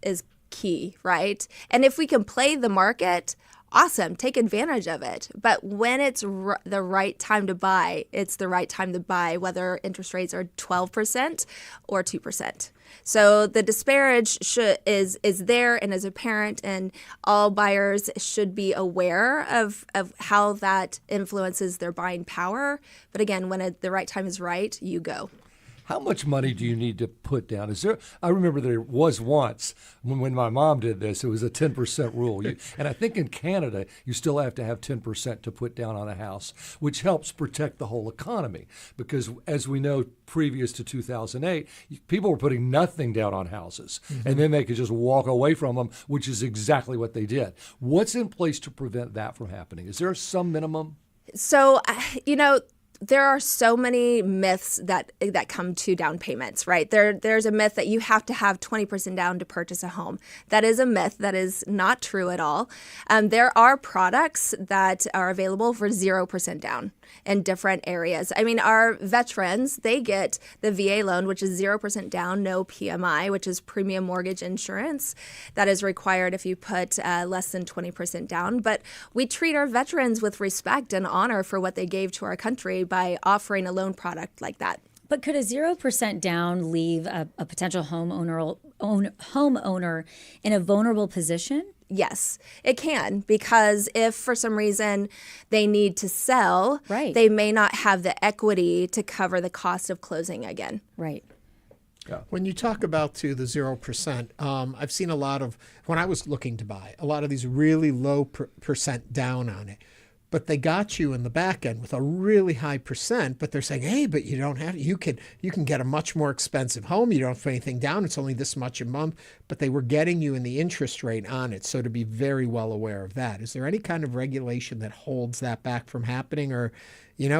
key, right? And if we can play the market, awesome, take advantage of it. But when it's the right time to buy, it's the right time to buy, whether interest rates are 12% or 2%. So the disparage is there and is apparent, and all buyers should be aware of how that influences their buying power. But again, when the right time is right, you go. How much money do you need to put down? I remember there was once when my mom did this, it was a 10% rule. And I think in Canada, you still have to have 10% to put down on a house, which helps protect the whole economy. Because as we know, previous to 2008, people were putting nothing down on houses. And then they could just walk away from them, which is exactly what they did. What's in place to prevent that from happening? Is there some minimum? So, there are so many myths that come to down payments, right? There's a myth that you have to have 20% down to purchase a home. That is a myth. That is not true at all. There are products that are available for 0% down in different areas. I mean, our veterans, they get the VA loan, which is 0% down, no PMI, which is premium mortgage insurance. That is required if you put less than 20% down. But we treat our veterans with respect and honor for what they gave to our country by offering a loan product like that. But could a 0% down leave a potential homeowner in a vulnerable position? Yes, it can, because if for some reason they need to sell, right, they may not have the equity to cover the cost of closing again. Right. Yeah. When you talk about the 0%, I've seen a lot of, when I was looking to buy, a lot of these really low percent down on it. But they got you in the back end with a really high percent, but they're saying, hey, but you don't have, you can get a much more expensive home. You don't put anything down. It's only this much a month. But they were getting you in the interest rate on it. So to be very well aware of that. Is there any kind of regulation that holds that back from happening, or,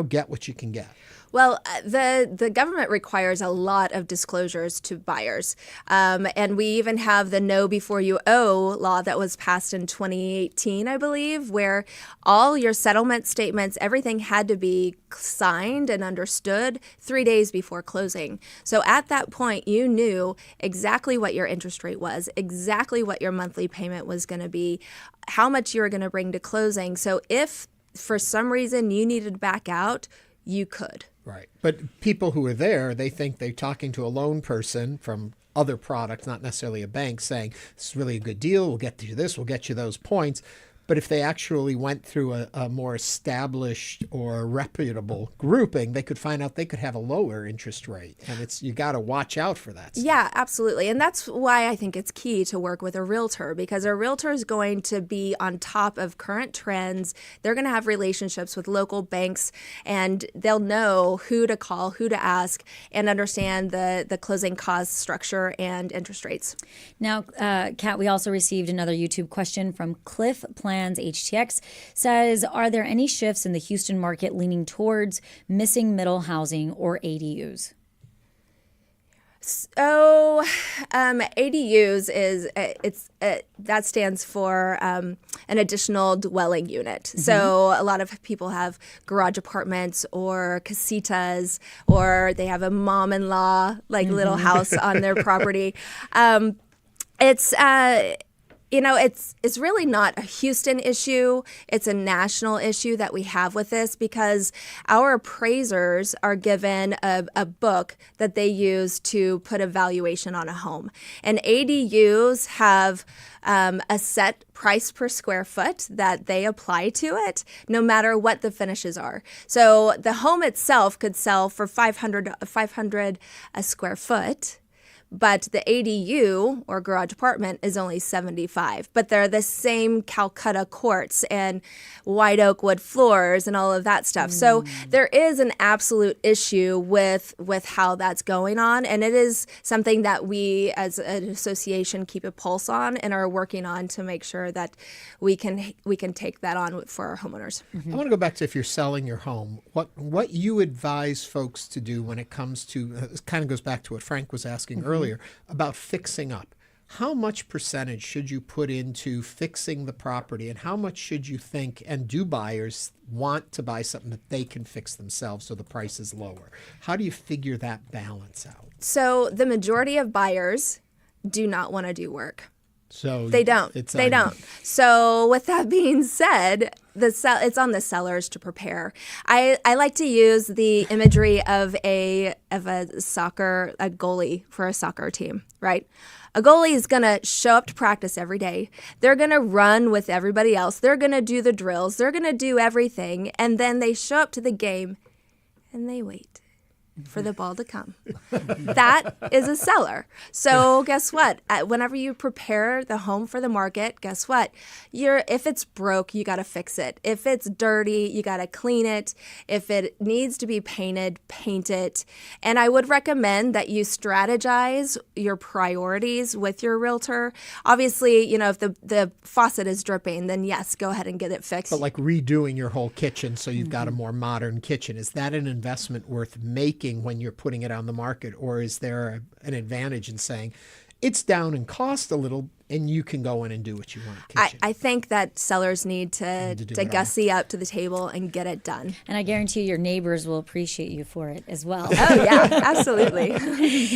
get what you can get? Well, the government requires a lot of disclosures to buyers. And we even have the Know Before You Owe law that was passed in 2018, I believe, where all your settlement statements, everything had to be signed and understood 3 days before closing. So at that point, you knew exactly what your interest rate was, exactly what your monthly payment was going to be, how much you were going to bring to closing. So if for some reason you needed to back out, you could. Right. But people who are there, they think they're talking to a loan person from other products, not necessarily a bank, saying, this is really a good deal. We'll get you this. We'll get you those points. But if they actually went through a more established or reputable grouping, they could find out they could have a lower interest rate. And you got to watch out for that stuff. Yeah, absolutely. And that's why I think it's key to work with a realtor, because a realtor is going to be on top of current trends. They're going to have relationships with local banks, and they'll know who to call, who to ask, and understand the closing cost structure and interest rates. Now, Kat, we also received another YouTube question from Cliff Plans HTX. Says, are there any shifts in the Houston market leaning towards missing middle housing or ADUs? So ADUs that stands for an additional dwelling unit. Mm-hmm. So a lot of people have garage apartments or casitas, or they have a mom-in-law little house on their property. It's really not a Houston issue. It's a national issue that we have with this because our appraisers are given a book that they use to put a valuation on a home. And ADUs have a set price per square foot that they apply to it, no matter what the finishes are. So the home itself could sell for $500 a square foot. But the ADU or garage apartment is only $75. But they're the same Calcutta quartz and white oak wood floors and all of that stuff. So there is an absolute issue with how that's going on. And it is something that we as an association keep a pulse on and are working on to make sure that we can take that on for our homeowners. I want to go back to if you're selling your home, what you advise folks to do when it comes to, it kind of goes back to what Frank was asking earlier about fixing up. How much percentage should you put into fixing the property, and how much should you think, and do buyers want to buy something that they can fix themselves so the price is lower? How do you figure that balance out? So the majority of buyers do not want to do work. So they don't. They don't. So with that being said, it's on the sellers to prepare. I like to use the imagery of a goalie for a soccer team, right? A goalie is going to show up to practice every day. They're going to run with everybody else. They're going to do the drills. They're going to do everything. And then they show up to the game and they wait for the ball to come. That is a seller. So guess what? Whenever you prepare the home for the market, guess what? If it's broke, you got to fix it. If it's dirty, you got to clean it. If it needs to be painted, paint it. And I would recommend that you strategize your priorities with your realtor. Obviously, if the faucet is dripping, then yes, go ahead and get it fixed. But like redoing your whole kitchen so you've got a more modern kitchen, is that an investment worth making when you're putting it on the market, or is there an advantage in saying it's down in cost a little and you can go in and do what you want? I think that sellers need to gussy up to the table and get it done. And I guarantee your neighbors will appreciate you for it as well. Oh, yeah, absolutely.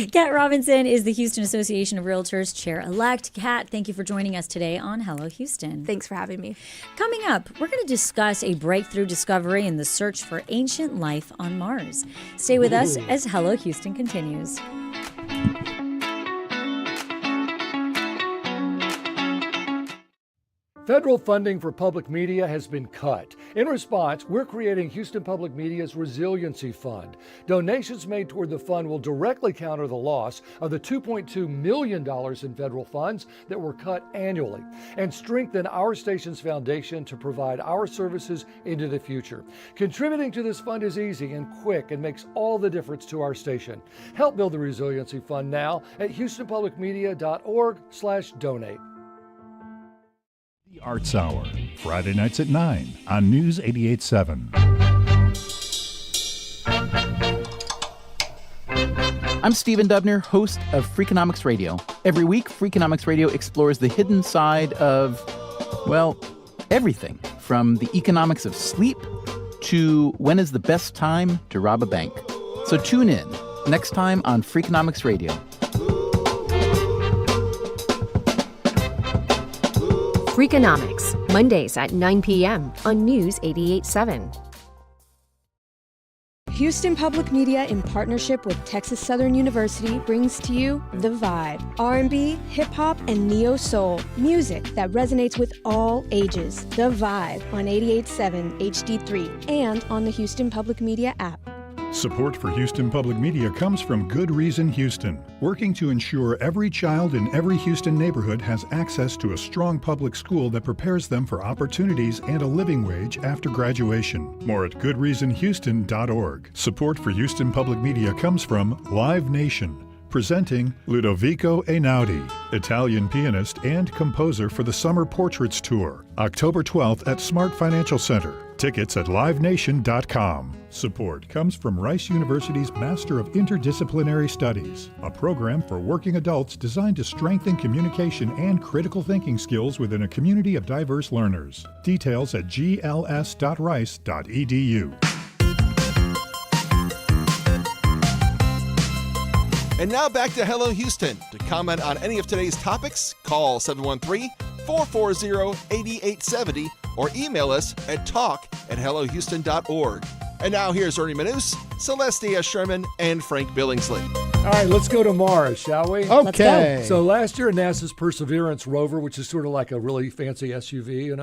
Kat Robinson is the Houston Association of Realtors Chair Elect. Kat, thank you for joining us today on Hello Houston. Thanks for having me. Coming up, we're going to discuss a breakthrough discovery in the search for ancient life on Mars. Stay with us as Hello Houston continues. Federal funding for public media has been cut. In response, we're creating Houston Public Media's Resiliency Fund. Donations made toward the fund will directly counter the loss of the $2.2 million in federal funds that were cut annually and strengthen our station's foundation to provide our services into the future. Contributing to this fund is easy and quick and makes all the difference to our station. Help build the Resiliency Fund now at houstonpublicmedia.org/donate. The Arts Hour, Friday nights at 9 on News 88.7. I'm Stephen Dubner, host of Freakonomics Radio. Every week, Freakonomics Radio explores the hidden side of, well, everything from the economics of sleep to when is the best time to rob a bank. So tune in next time on Freakonomics Radio. Freakonomics, Mondays at 9 p.m. on News 88.7. Houston Public Media, in partnership with Texas Southern University, brings to you The Vibe, R&B, hip-hop, and neo-soul, music that resonates with all ages. The Vibe on 88.7 HD3 and on the Houston Public Media app. Support for Houston Public Media comes from Good Reason Houston, working to ensure every child in every Houston neighborhood has access to a strong public school that prepares them for opportunities and a living wage after graduation. More at goodreasonhouston.org. Support for Houston Public Media comes from Live Nation, presenting Ludovico Einaudi, Italian pianist and composer for the Summer Portraits Tour, October 12th at Smart Financial Center. Tickets at livenation.com. Support comes from Rice University's Master of Interdisciplinary Studies, a program for working adults designed to strengthen communication and critical thinking skills within a community of diverse learners. Details at gls.rice.edu. And now back to Hello Houston. To comment on any of today's topics, call 713 1-888-440-8870 or email us at talk@hellohouston.org. And now here's Ernie Manous, Celestia Sherman, and Frank Billingsley. All right, let's go to Mars, shall we? Okay. So last year, NASA's Perseverance rover, which is sort of like a really fancy SUV,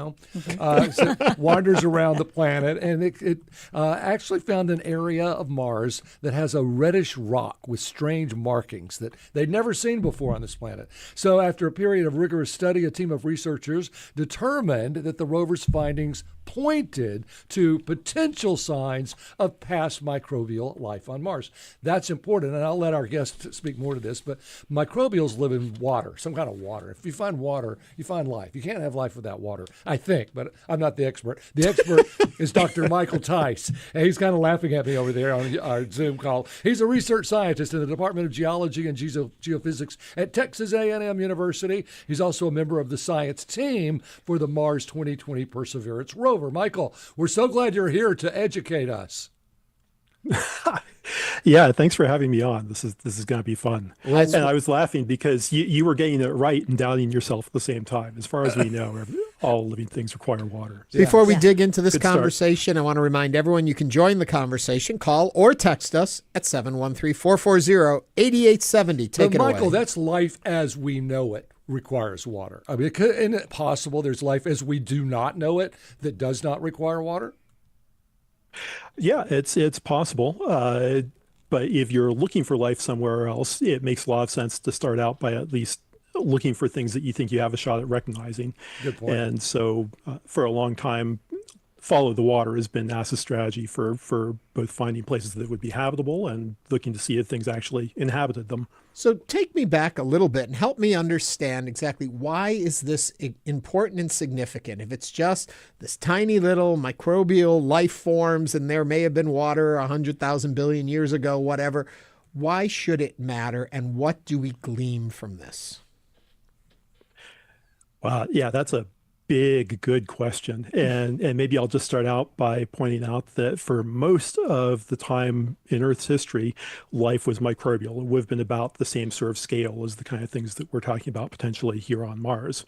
so wanders around the planet, and it actually found an area of Mars that has a reddish rock with strange markings that they'd never seen before on this planet. So after a period of rigorous study, a team of researchers determined that the rover's findings pointed to potential signs of past microbial life on Mars. That's important, and I'll let our guest speak more to this, but microbials live in water, some kind of water. If you find water, you find life. You can't have life without water, I think, but I'm not the expert. The expert is Dr. Michael Tice, and he's kind of laughing at me over there on our Zoom call. He's a research scientist in the Department of Geology and Geophysics at Texas A&M University. He's also a member of the science team for the Mars 2020 Perseverance rover. Michael, we're so glad you're here to educate us. Yeah, thanks for having me on. This is going to be fun. And I was laughing because you were getting it right and doubting yourself at the same time. As far as we know, all living things require water. Before we dig into this conversation, I want to remind everyone you can join the conversation. Call or text us at 713-440-8870. Take it away. Michael, that's life as we know it requires water. I mean, isn't it possible there's life as we do not know it that does not require water? Yeah, it's possible. But if you're looking for life somewhere else, it makes a lot of sense to start out by at least looking for things that you think you have a shot at recognizing. Good point. And so for a long time, follow the water has been NASA's strategy for both finding places that would be habitable and looking to see if things actually inhabited them. So take me back a little bit and help me understand exactly why is this important and significant? If it's just this tiny little microbial life forms and there may have been water 100,000 billion years ago, whatever, why should it matter and what do we glean from this? Yeah, that's a big, good question. And maybe I'll just start out by pointing out that for most of the time in Earth's history, life was microbial. It would have been about the same sort of scale as the kind of things that we're talking about potentially here on Mars.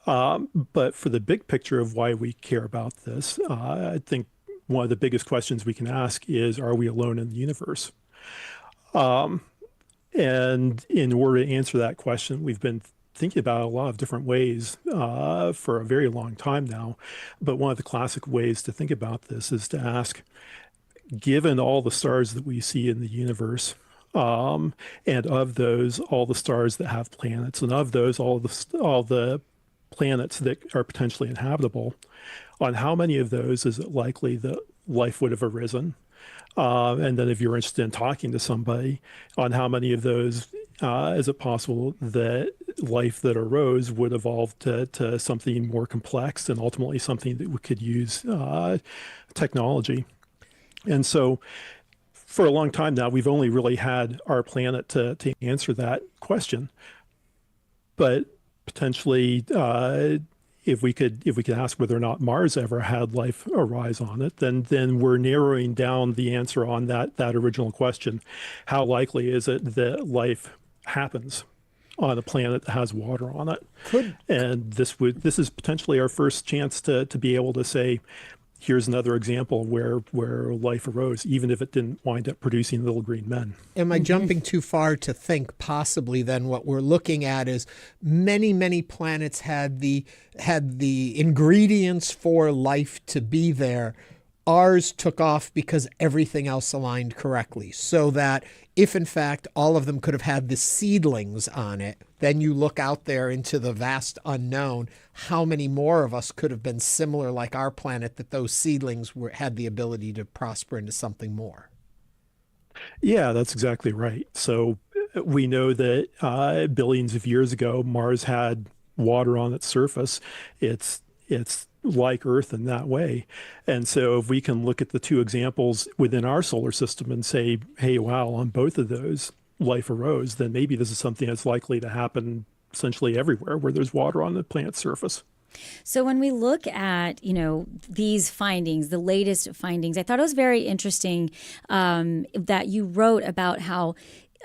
But for the big picture of why we care about this, I think one of the biggest questions we can ask is, are we alone in the universe? And in order to answer that question, we've been thinking about a lot of different ways for a very long time now. But one of the classic ways to think about this is to ask, given all the stars that we see in the universe, and of those, all the stars that have planets, and of those, all the planets that are potentially inhabitable, on how many of those is it likely that life would have arisen? And then if you're interested in talking to somebody, on how many of those is it possible that life that arose would evolve to something more complex and ultimately something that we could use technology? And so for a long time now, we've only really had our planet to answer that question. But potentially, if we could ask whether or not Mars ever had life arise on it, then we're narrowing down the answer on that original question. How likely is it that life happens on a planet that has water on it? And this is potentially our first chance to be able to say, here's another example where life arose, even if it didn't wind up producing little green men. Am I jumping too far to think possibly then what we're looking at is many, many planets had the ingredients for life to be there. Ours took off because everything else aligned correctly, so that if in fact all of them could have had the seedlings on it, then you look out there into the vast unknown, how many more of us could have been similar like our planet that those seedlings had the ability to prosper into something more? Yeah, that's exactly right. So we know that billions of years ago, Mars had water on its surface. It's like Earth in that way. And so if we can look at the two examples within our solar system and say, hey, wow, on both of those, life arose, then maybe this is something that's likely to happen essentially everywhere where there's water on the planet's surface. So when we look at, these findings, the latest findings, I thought it was very interesting that you wrote about how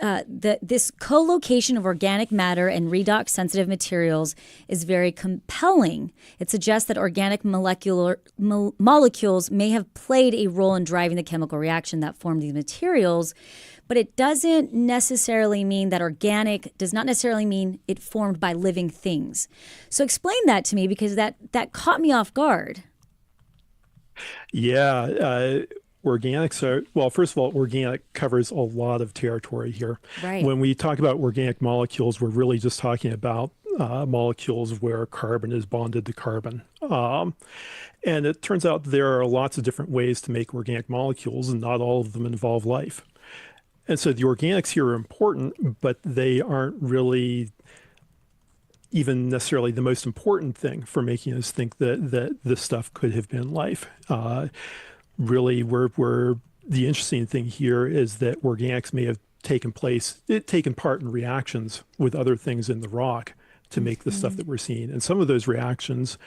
this co-location of organic matter and redox sensitive materials is very compelling. It suggests that organic molecules may have played a role in driving the chemical reaction that formed these materials, but it doesn't necessarily mean that organic does not necessarily mean it formed by living things. So explain that to me, because that caught me off guard. Yeah. Organics are, well, first of all, organic covers a lot of territory here. Right. When we talk about organic molecules, we're really just talking about molecules where carbon is bonded to carbon. And it turns out there are lots of different ways to make organic molecules, and not all of them involve life. And so the organics here are important, but they aren't really even necessarily the most important thing for making us think that this stuff could have been life. Really, the interesting thing here is that organics may have taken part in reactions with other things in the rock to make the stuff that we're seeing. And some of those reactions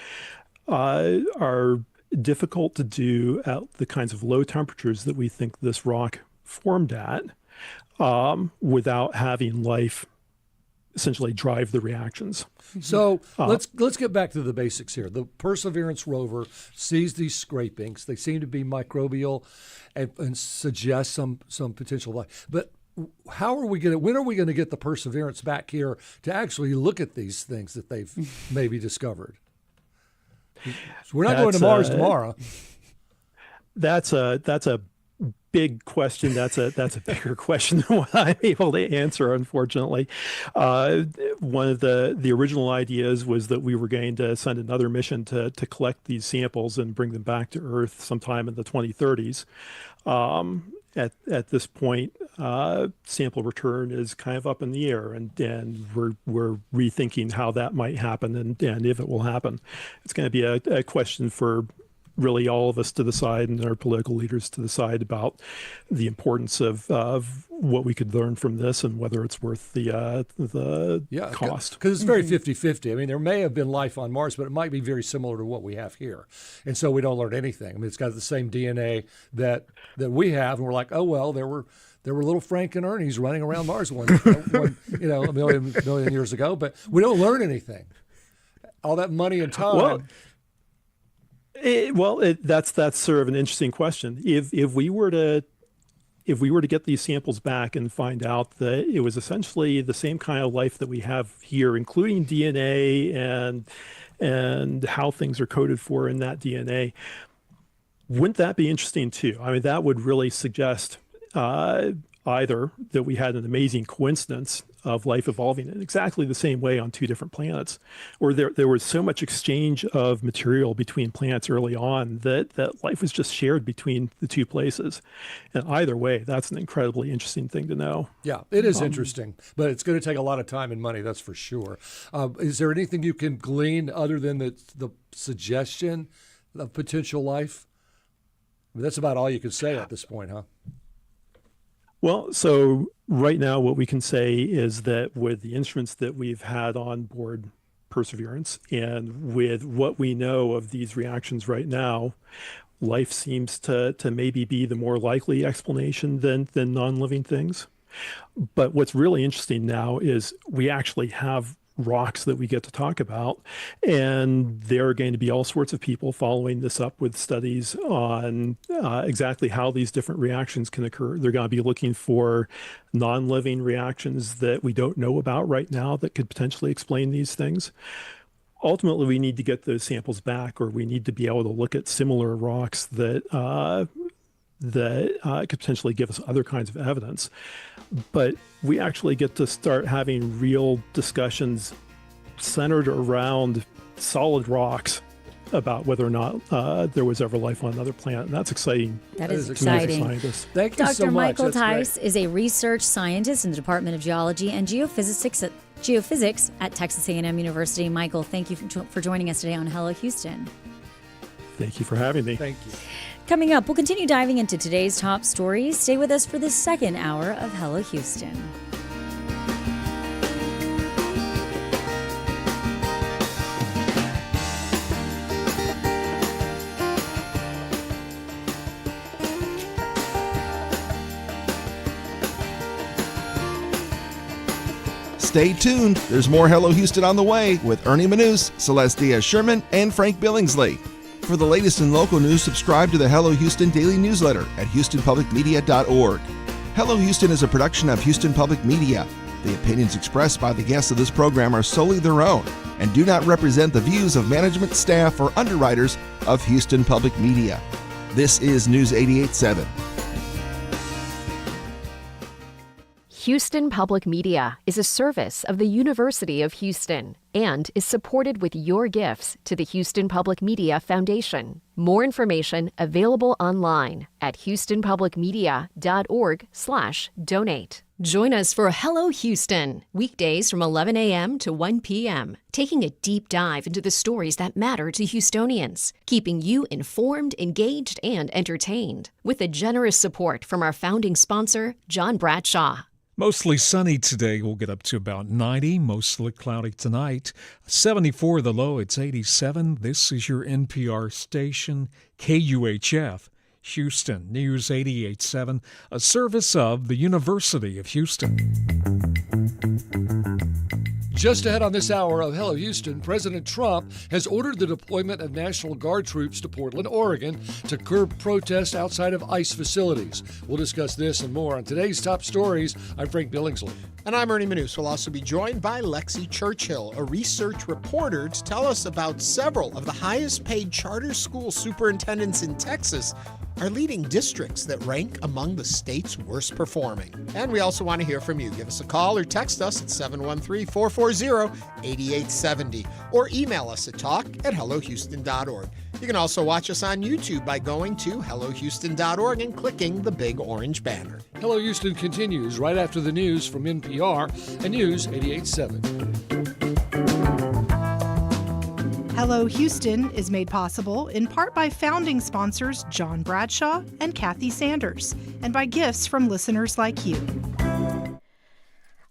are difficult to do at the kinds of low temperatures that we think this rock formed at, without having life essentially drive the reactions. So let's get back to the basics here. The Perseverance rover sees these scrapings. They seem to be microbial and suggest some potential life. But when are we going to get the Perseverance back here to actually look at these things that they've maybe discovered? So we're not going to Mars tomorrow. That's a big question. That's a bigger question than what I'm able to answer, unfortunately. One of the original ideas was that we were going to send another mission to collect these samples and bring them back to Earth sometime in the 2030s. At this point, sample return is kind of up in the air, and we're rethinking how that might happen and if it will happen. It's going to be a question for really all of us to decide, and our political leaders to decide about the importance of what we could learn from this and whether it's worth the cost. Because it's very 50-50. I mean, there may have been life on Mars, but it might be very similar to what we have here. And so we don't learn anything. I mean, it's got the same DNA that we have, and we're like, oh, well, there were little Frank and Ernie's running around Mars a million years ago, but we don't learn anything. All that money and time. That's sort of an interesting question. If we were to get these samples back and find out that it was essentially the same kind of life that we have here, including DNA and how things are coded for in that DNA, wouldn't that be interesting too? I mean, that would really suggest either that we had an amazing coincidence of life evolving in exactly the same way on two different planets, or there was so much exchange of material between planets early on that life was just shared between the two places. And either way, that's an incredibly interesting thing to know. Yeah, it is interesting, but it's going to take a lot of time and money, that's for sure. Is there anything you can glean other than the suggestion of potential life? I mean, that's about all you can say at this point, huh? Well, so right now what we can say is that with the instruments that we've had on board Perseverance and with what we know of these reactions right now, life seems to maybe be the more likely explanation than non-living things. But what's really interesting now is we actually have rocks that we get to talk about, and there are going to be all sorts of people following this up with studies on exactly how these different reactions can occur. They're going to be looking for non-living reactions that we don't know about right now that could potentially explain these things. Ultimately, we need to get those samples back, or we need to be able to look at similar rocks that could potentially give us other kinds of evidence. But we actually get to start having real discussions centered around solid rocks about whether or not there was ever life on another planet. And that's exciting. That is exciting. Thank you Dr. so much. Michael That's Tice great. is a research scientist in the Department of Geology and Geophysics at Texas A&M University. Michael, thank you for joining us today on Hello Houston. Thank you for having me. Thank you. Coming up, we'll continue diving into today's top stories. Stay with us for the second hour of Hello Houston. Stay tuned. There's more Hello Houston on the way with Ernie Manous, Celeste Diaz-Sherman, and Frank Billingsley. For the latest in local news, subscribe to the Hello Houston daily newsletter at HoustonPublicMedia.org. Hello Houston is a production of Houston Public Media. The opinions expressed by the guests of this program are solely their own and do not represent the views of management, staff, or underwriters of Houston Public Media. This is News 88.7. Houston Public Media is a service of the University of Houston and is supported with your gifts to the Houston Public Media Foundation. More information available online at houstonpublicmedia.org/donate. Join us for Hello Houston, weekdays from 11 a.m. to 1 p.m., taking a deep dive into the stories that matter to Houstonians, keeping you informed, engaged, and entertained, with the generous support from our founding sponsor, John Bradshaw. Mostly sunny today. We'll get up to about 90, mostly cloudy tonight. 74 the low, it's 87. This is your NPR station, KUHF, Houston, News 88.7, a service of the University of Houston. Just ahead on this hour of Hello Houston, President Trump has ordered the deployment of National Guard troops to Portland, Oregon to curb protests outside of ICE facilities. We'll discuss this and more on today's top stories. I'm Frank Billingsley. And I'm Ernie Manous. We'll also be joined by Lexi Churchill, a research reporter, to tell us about several of the highest paid charter school superintendents in Texas are leading districts that rank among the state's worst performing. And we also want to hear from you. Give us a call or text us at 713-440-8870 or email us at talk@hellohouston.org. You can also watch us on YouTube by going to hellohouston.org and clicking the big orange banner. Hello Houston continues right after the news from NPR and News 88.7. Hello Houston is made possible in part by founding sponsors John Bradshaw and Kathy Sanders, and by gifts from listeners like you.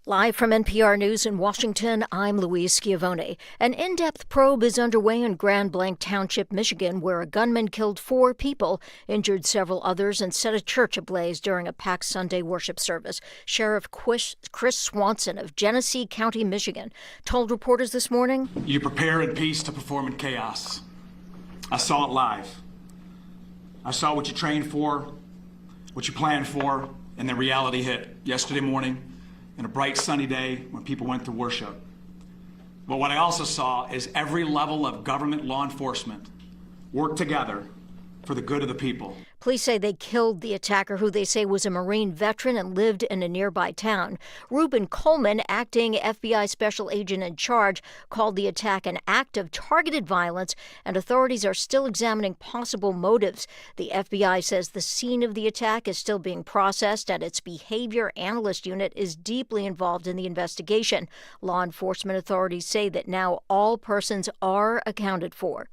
Live from NPR News in Washington, I'm Louise Schiavone. An in-depth probe is underway in Grand Blanc Township, Michigan, where a gunman killed 4 people, injured several others, and set a church ablaze during a packed Sunday worship service. Sheriff Chris Swanson of Genesee County, Michigan, told reporters this morning, "You prepare in peace to perform in chaos. I saw it live. I saw what you trained for, what you planned for, and then reality hit yesterday morning. In a bright sunny day when people went to worship. But what I also saw is every level of government law enforcement work together for the good of the people." Police say they killed the attacker, who they say was a Marine veteran and lived in a nearby town. Reuben Coleman, acting FBI special agent in charge, called the attack an act of targeted violence, and authorities are still examining possible motives. The FBI says the scene of the attack is still being processed, and its behavior analyst unit is deeply involved in the investigation. Law enforcement authorities say that now all persons are accounted for.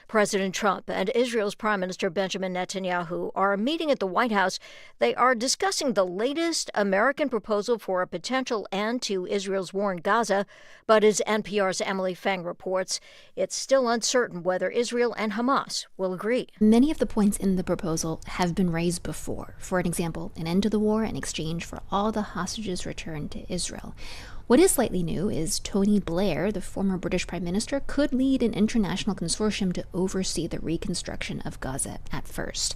President Trump and Israel's Prime Minister Benjamin Netanyahu are meeting at the White House. They are discussing the latest American proposal for a potential end to Israel's war in Gaza. But as NPR's Emily Fang reports, it's still uncertain whether Israel and Hamas will agree. Many of the points in the proposal have been raised before. For an example, an end to the war in exchange for all the hostages returned to Israel. What is slightly new is Tony Blair, the former British Prime Minister, could lead an international consortium to oversee the reconstruction of Gaza at first.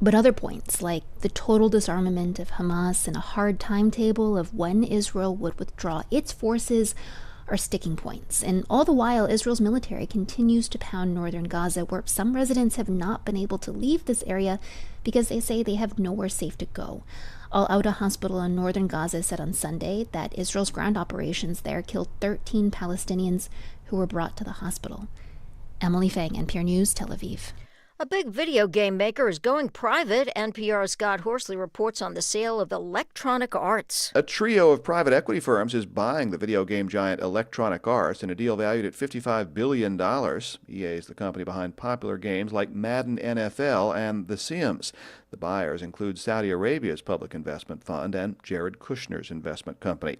But other points, like the total disarmament of Hamas and a hard timetable of when Israel would withdraw its forces, are sticking points. And all the while, Israel's military continues to pound northern Gaza, where some residents have not been able to leave this area because they say they have nowhere safe to go. Al-Auda Hospital in northern Gaza said on Sunday that Israel's ground operations there killed 13 Palestinians who were brought to the hospital. Emily Fang, NPR News, Tel Aviv. A big video game maker is going private. NPR's Scott Horsley reports on the sale of Electronic Arts. A trio of private equity firms is buying the video game giant Electronic Arts in a deal valued at $55 billion. EA is the company behind popular games like Madden NFL and The Sims. The buyers include Saudi Arabia's public investment fund and Jared Kushner's investment company.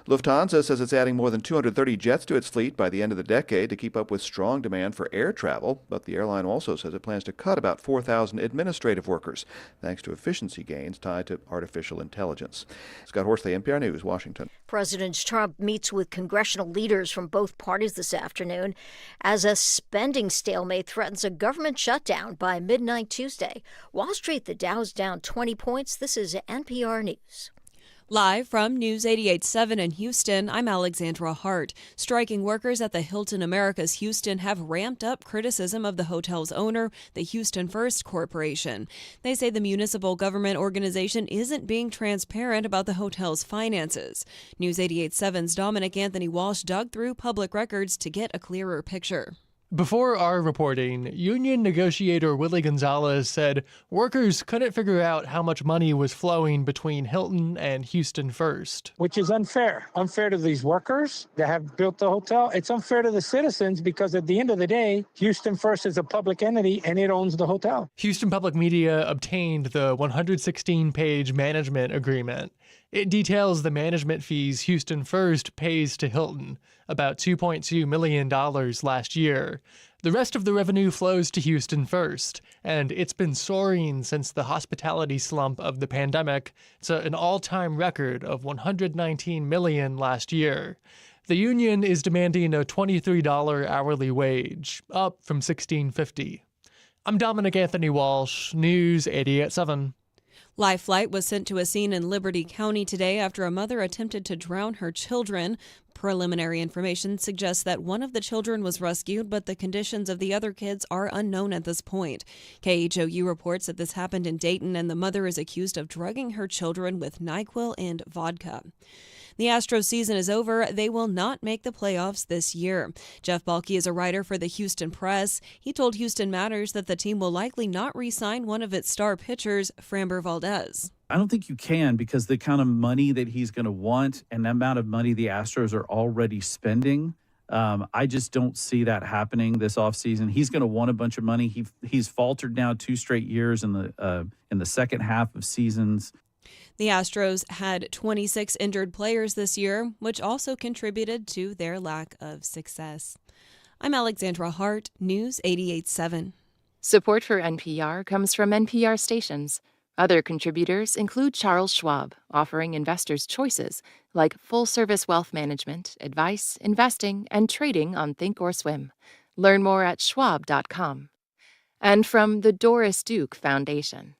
Lufthansa says it's adding more than 230 jets to its fleet by the end of the decade to keep up with strong demand for air travel, but the airline also says it plans to cut about 4,000 administrative workers, thanks to efficiency gains tied to artificial intelligence. Scott Horsley, NPR News, Washington. President Trump meets with congressional leaders from both parties this afternoon as a spending stalemate threatens a government shutdown by midnight Tuesday. Wall Street, the Dow's down 20 points. This is NPR News. Live from News 88.7 in Houston, I'm Alexandra Hart. Striking workers at the Hilton Americas Houston have ramped up criticism of the hotel's owner, the Houston First Corporation. They say the municipal government organization isn't being transparent about the hotel's finances. News 88.7's Dominic Anthony Walsh dug through public records to get a clearer picture. Before our reporting, union negotiator Willie Gonzalez said workers couldn't figure out how much money was flowing between Hilton and Houston First. Which is unfair. Unfair to these workers that have built the hotel. It's unfair to the citizens because at the end of the day, Houston First is a public entity and it owns the hotel. Houston Public Media obtained the 116-page management agreement. It details the management fees Houston First pays to Hilton, about $2.2 million last year. The rest of the revenue flows to Houston First, and it's been soaring since the hospitality slump of the pandemic. It's an all-time record of $119 million last year. The union is demanding a $23 hourly wage, up from $16.50. I'm Dominic Anthony Walsh, News 88.7. Life Flight was sent to a scene in Liberty County today after a mother attempted to drown her children. Preliminary information suggests that one of the children was rescued, but the conditions of the other kids are unknown at this point. KHOU reports that this happened in Dayton, and the mother is accused of drugging her children with NyQuil and vodka. The Astros season is over. They will not make the playoffs this year. Jeff Balke is a writer for the Houston Press. He told Houston Matters that the team will likely not re-sign one of its star pitchers, Framber Valdez. I don't think you can, because the kind of money that he's going to want and the amount of money the Astros are already spending, I just don't see that happening this offseason. He's going to want a bunch of money. He's faltered now 2 straight years in the second half of seasons. The Astros had 26 injured players this year, which also contributed to their lack of success. I'm Alexandra Hart, News 88.7. Support for NPR comes from NPR stations. Other contributors include Charles Schwab, offering investors choices like full-service wealth management, advice, investing, and trading on Thinkorswim. Learn more at schwab.com. And from the Doris Duke Foundation.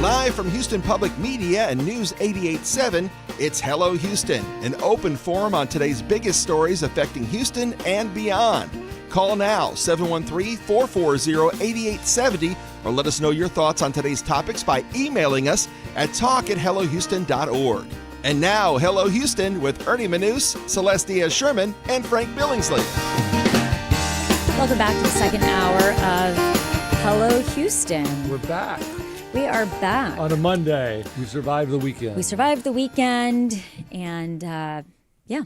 Live from Houston Public Media and News 88.7, it's Hello Houston, an open forum on today's biggest stories affecting Houston and beyond. Call now, 713-440-8870, or let us know your thoughts on today's topics by emailing us at talk@hellohouston.org. And now, Hello Houston with Ernie Manous, Celeste Diaz-Sherman, and Frank Billingsley. Welcome back to the second hour of Hello Houston. We're back. We are back. On a Monday. We survived the weekend. We survived the weekend, and yeah.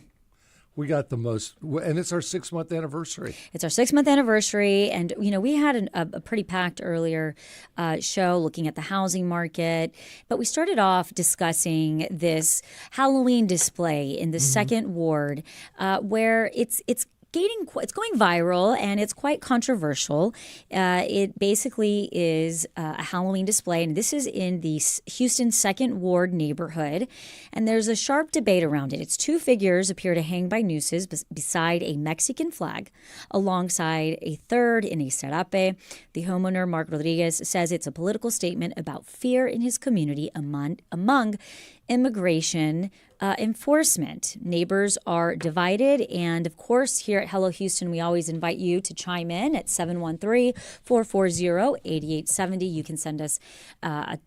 We got the most, and it's our 6-month anniversary. It's our 6-month anniversary, and we had a pretty packed earlier show looking at the housing market, but we started off discussing this Halloween display in the second ward, where it's going viral, and it's quite controversial. It basically is a Halloween display, and this is in the Houston 2nd Ward neighborhood, and there's a sharp debate around it. It's 2 figures appear to hang by nooses beside a Mexican flag, alongside a third in a serape. The homeowner, Mark Rodriguez, says it's a political statement about fear in his community among immigration enforcement. Neighbors are divided, and of course here at Hello Houston we always invite you to chime in at 713-440-8870. You can send us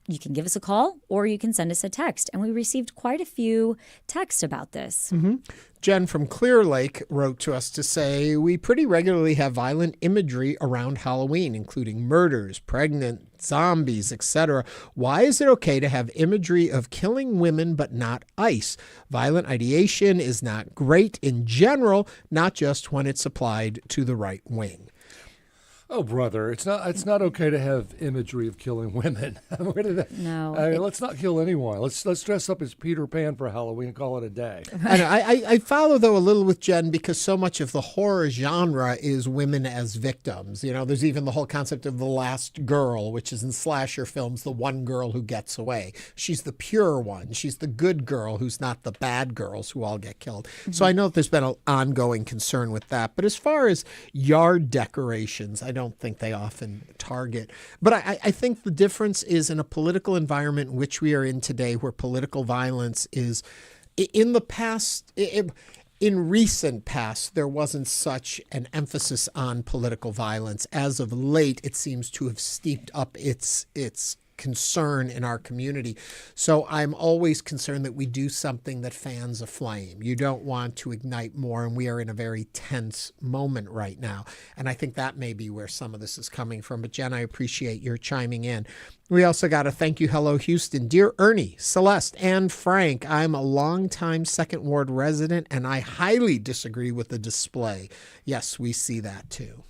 you can give us a call, or you can send us a text, and we received quite a few texts about this. Jen from Clear Lake wrote to us to say, we pretty regularly have violent imagery around Halloween, including murders, pregnant, zombies, etc. Why is it okay to have imagery of killing women but not ICE? Violent ideation is not great in general, not just when it's applied to the right wing. Oh, brother, it's not okay to have imagery of killing women. Where did that? No, let's not kill anyone. Let's dress up as Peter Pan for Halloween and call it a day. I follow, though, a little with Jen because so much of the horror genre is women as victims. You know, there's even the whole concept of the last girl, which is in slasher films, the one girl who gets away. She's the pure one. She's the good girl who's not the bad girls who all get killed. Mm-hmm. So I know that there's been an ongoing concern with that. But as far as yard decorations, I don't think they often target. But I think the difference is in a political environment in which we are in today, where political violence is in the past. In recent past, there wasn't such an emphasis on political violence. As of late, it seems to have steeped up its concern in our community. So I'm always concerned that we do something that fans a flame. You don't want to ignite more, and we are in a very tense moment right now. And I think that may be where some of this is coming from. But Jen, I appreciate your chiming in. We also got a thank you, hello, Houston. Dear Ernie, Celeste, and Frank, I'm a longtime Second Ward resident, and I highly disagree with the display. Yes, we see that too.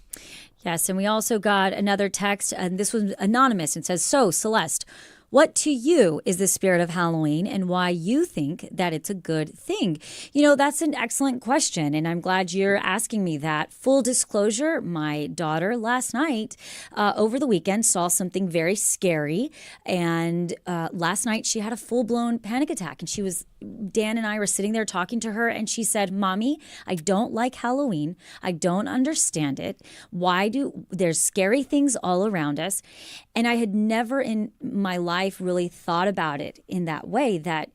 Yes, and we also got another text, and this was anonymous. It says, so, Celeste, what to you is the spirit of Halloween and why you think that it's a good thing? You know, that's an excellent question, and I'm glad you're asking me that. Full disclosure, my daughter last night, over the weekend, saw something very scary, and last night she had a full-blown panic attack, and Dan and I were sitting there talking to her, and she said, Mommy, I don't like Halloween. I don't understand it. There's scary things all around us? And I had never in my life really thought about it in that way, that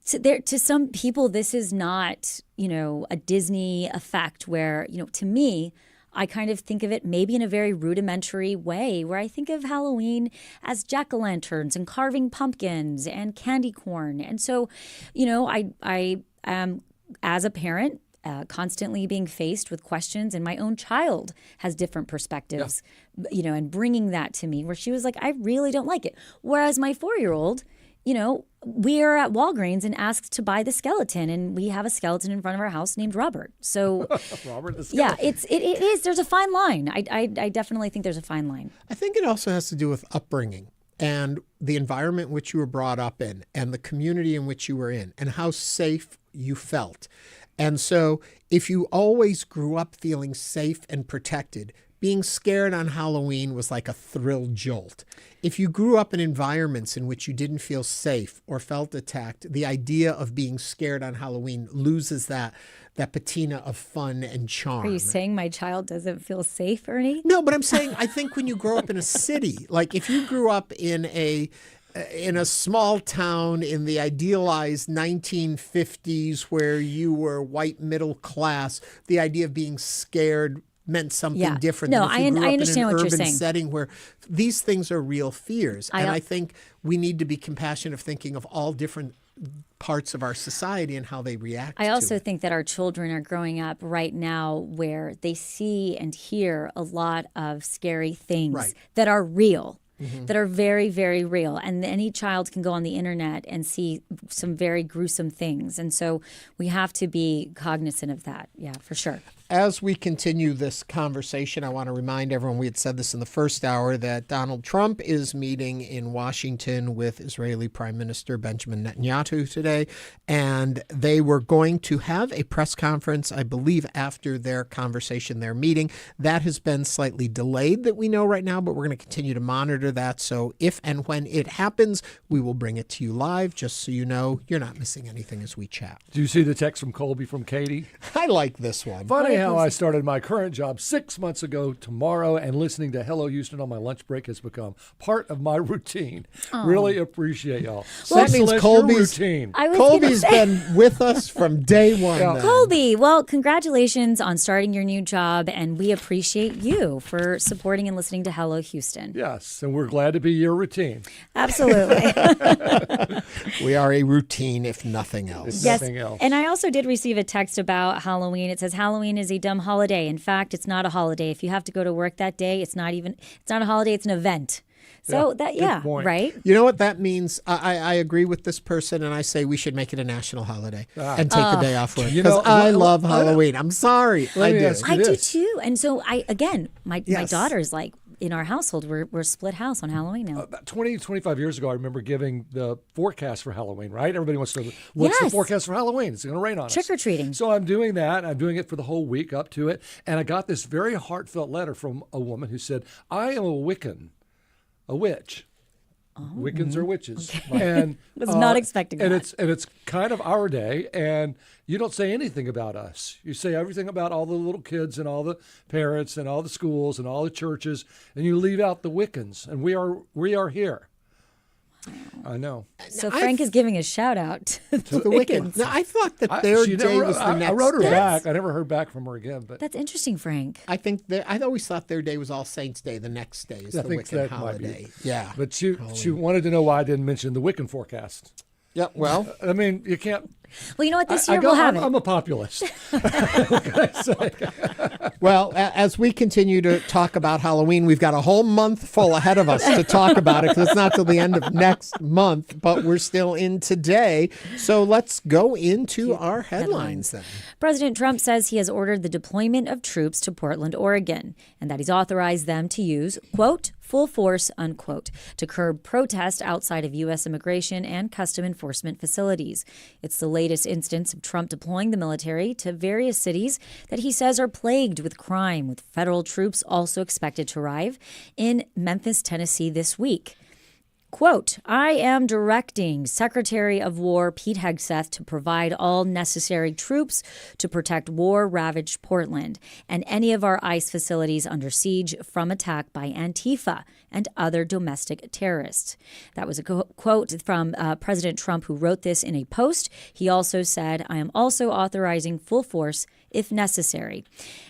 to some people, this is not, a Disney effect where, to me, I kind of think of it maybe in a very rudimentary way, where I think of Halloween as jack-o'-lanterns and carving pumpkins and candy corn. And so, I am, as a parent, constantly being faced with questions, and my own child has different perspectives, and bringing that to me, where she was like, I really don't like it. Whereas my 4-year-old, we are at Walgreens and asked to buy the skeleton, and we have a skeleton in front of our house named Robert. So, Robert the skeleton. Yeah, it is. There's a fine line. I definitely think there's a fine line. I think it also has to do with upbringing and the environment in which you were brought up in, and the community in which you were in, and how safe you felt. And so if you always grew up feeling safe and protected, being scared on Halloween was like a thrill jolt. If you grew up in environments in which you didn't feel safe or felt attacked, the idea of being scared on Halloween loses that patina of fun and charm. Are you saying my child doesn't feel safe, Ernie? No, but I'm saying I think when you grow up in a city, like if you grew up in a small town in the idealized 1950s where you were white middle class, the idea of being scared meant something different. No, than if you grew I up understand in an what you're urban saying. setting where these things are real fears. And I think we need to be compassionate of thinking of all different parts of our society and how they react to it. I also think that our children are growing up right now where they see and hear a lot of scary things that are real. Mm-hmm. That are very, very real. And any child can go on the internet and see some very gruesome things. And so we have to be cognizant of that. Yeah, for sure. As we continue this conversation, I want to remind everyone, we had said this in the first hour, that Donald Trump is meeting in Washington with Israeli Prime Minister Benjamin Netanyahu today. And they were going to have a press conference, I believe, after their conversation, their meeting. That has been slightly delayed, that we know right now, but we're going to continue to monitor that. So if and when it happens, we will bring it to you live, just so you know you're not missing anything as we chat. Do you see the text from Colby from Katie? I like this one. Funny how I started my current job 6 months ago tomorrow, and listening to Hello Houston on my lunch break has become part of my routine. Really appreciate y'all. So that means Colby's been with us from day one. Yeah. Colby, well, congratulations on starting your new job, and we appreciate you for supporting and listening to Hello Houston. Yes, and we're glad to be your routine. Absolutely. We are a routine, if nothing else. Yes, and I also did receive a text about Halloween. It says Halloween is a dumb holiday. In fact, it's not a holiday. If you have to go to work that day, it's not a holiday, it's an event. So right? You know what that means? I agree with this person, and I say we should make it a national holiday and take the day off work. Because I love Halloween. I'm sorry. I do too. And so my daughter's like, in our household, we're split house on Halloween now. About 20, 25 years ago, I remember giving the forecast for Halloween, right? Everybody wants to know, what's the forecast for Halloween? It's going to rain on us. Trick-or-treating. So I'm doing that. I'm doing it for the whole week up to it. And I got this very heartfelt letter from a woman who said, I am a Wiccan, a witch. Wiccans are witches. Okay. And was not expecting that. And it's kind of our day, and you don't say anything about us. You say everything about all the little kids and all the parents and all the schools and all the churches, and you leave out the Wiccans, and we are here. I know. So Frank is giving a shout out to the Wiccans. Now, I thought that their day was the next I wrote her day. back. I never heard back from her again. But that's interesting, Frank. I think I always thought their day was All Saints Day. The next day is the Wiccan holiday. Yeah. But she wanted to know why I didn't mention the Wiccan forecast. Yeah, well. I mean, you can't. Well, you know what? This year we'll have it. I'm a populist. What can I say? Well, as we continue to talk about Halloween, we've got a whole month full ahead of us to talk about it because it's not till the end of next month, but we're still in today. So let's go into our headlines then. President Trump says he has ordered the deployment of troops to Portland, Oregon, and that he's authorized them to use, quote, full force, unquote, to curb protest outside of U.S. immigration and custom enforcement facilities. It's the latest instance of Trump deploying the military to various cities that he says are plagued with crime, with federal troops also expected to arrive in Memphis, Tennessee this week. Quote, I am directing Secretary of War Pete Hegseth to provide all necessary troops to protect war-ravaged Portland and any of our ICE facilities under siege from attack by Antifa and other domestic terrorists. That was a quote from President Trump, who wrote this in a post. He also said, I am also authorizing full force if necessary.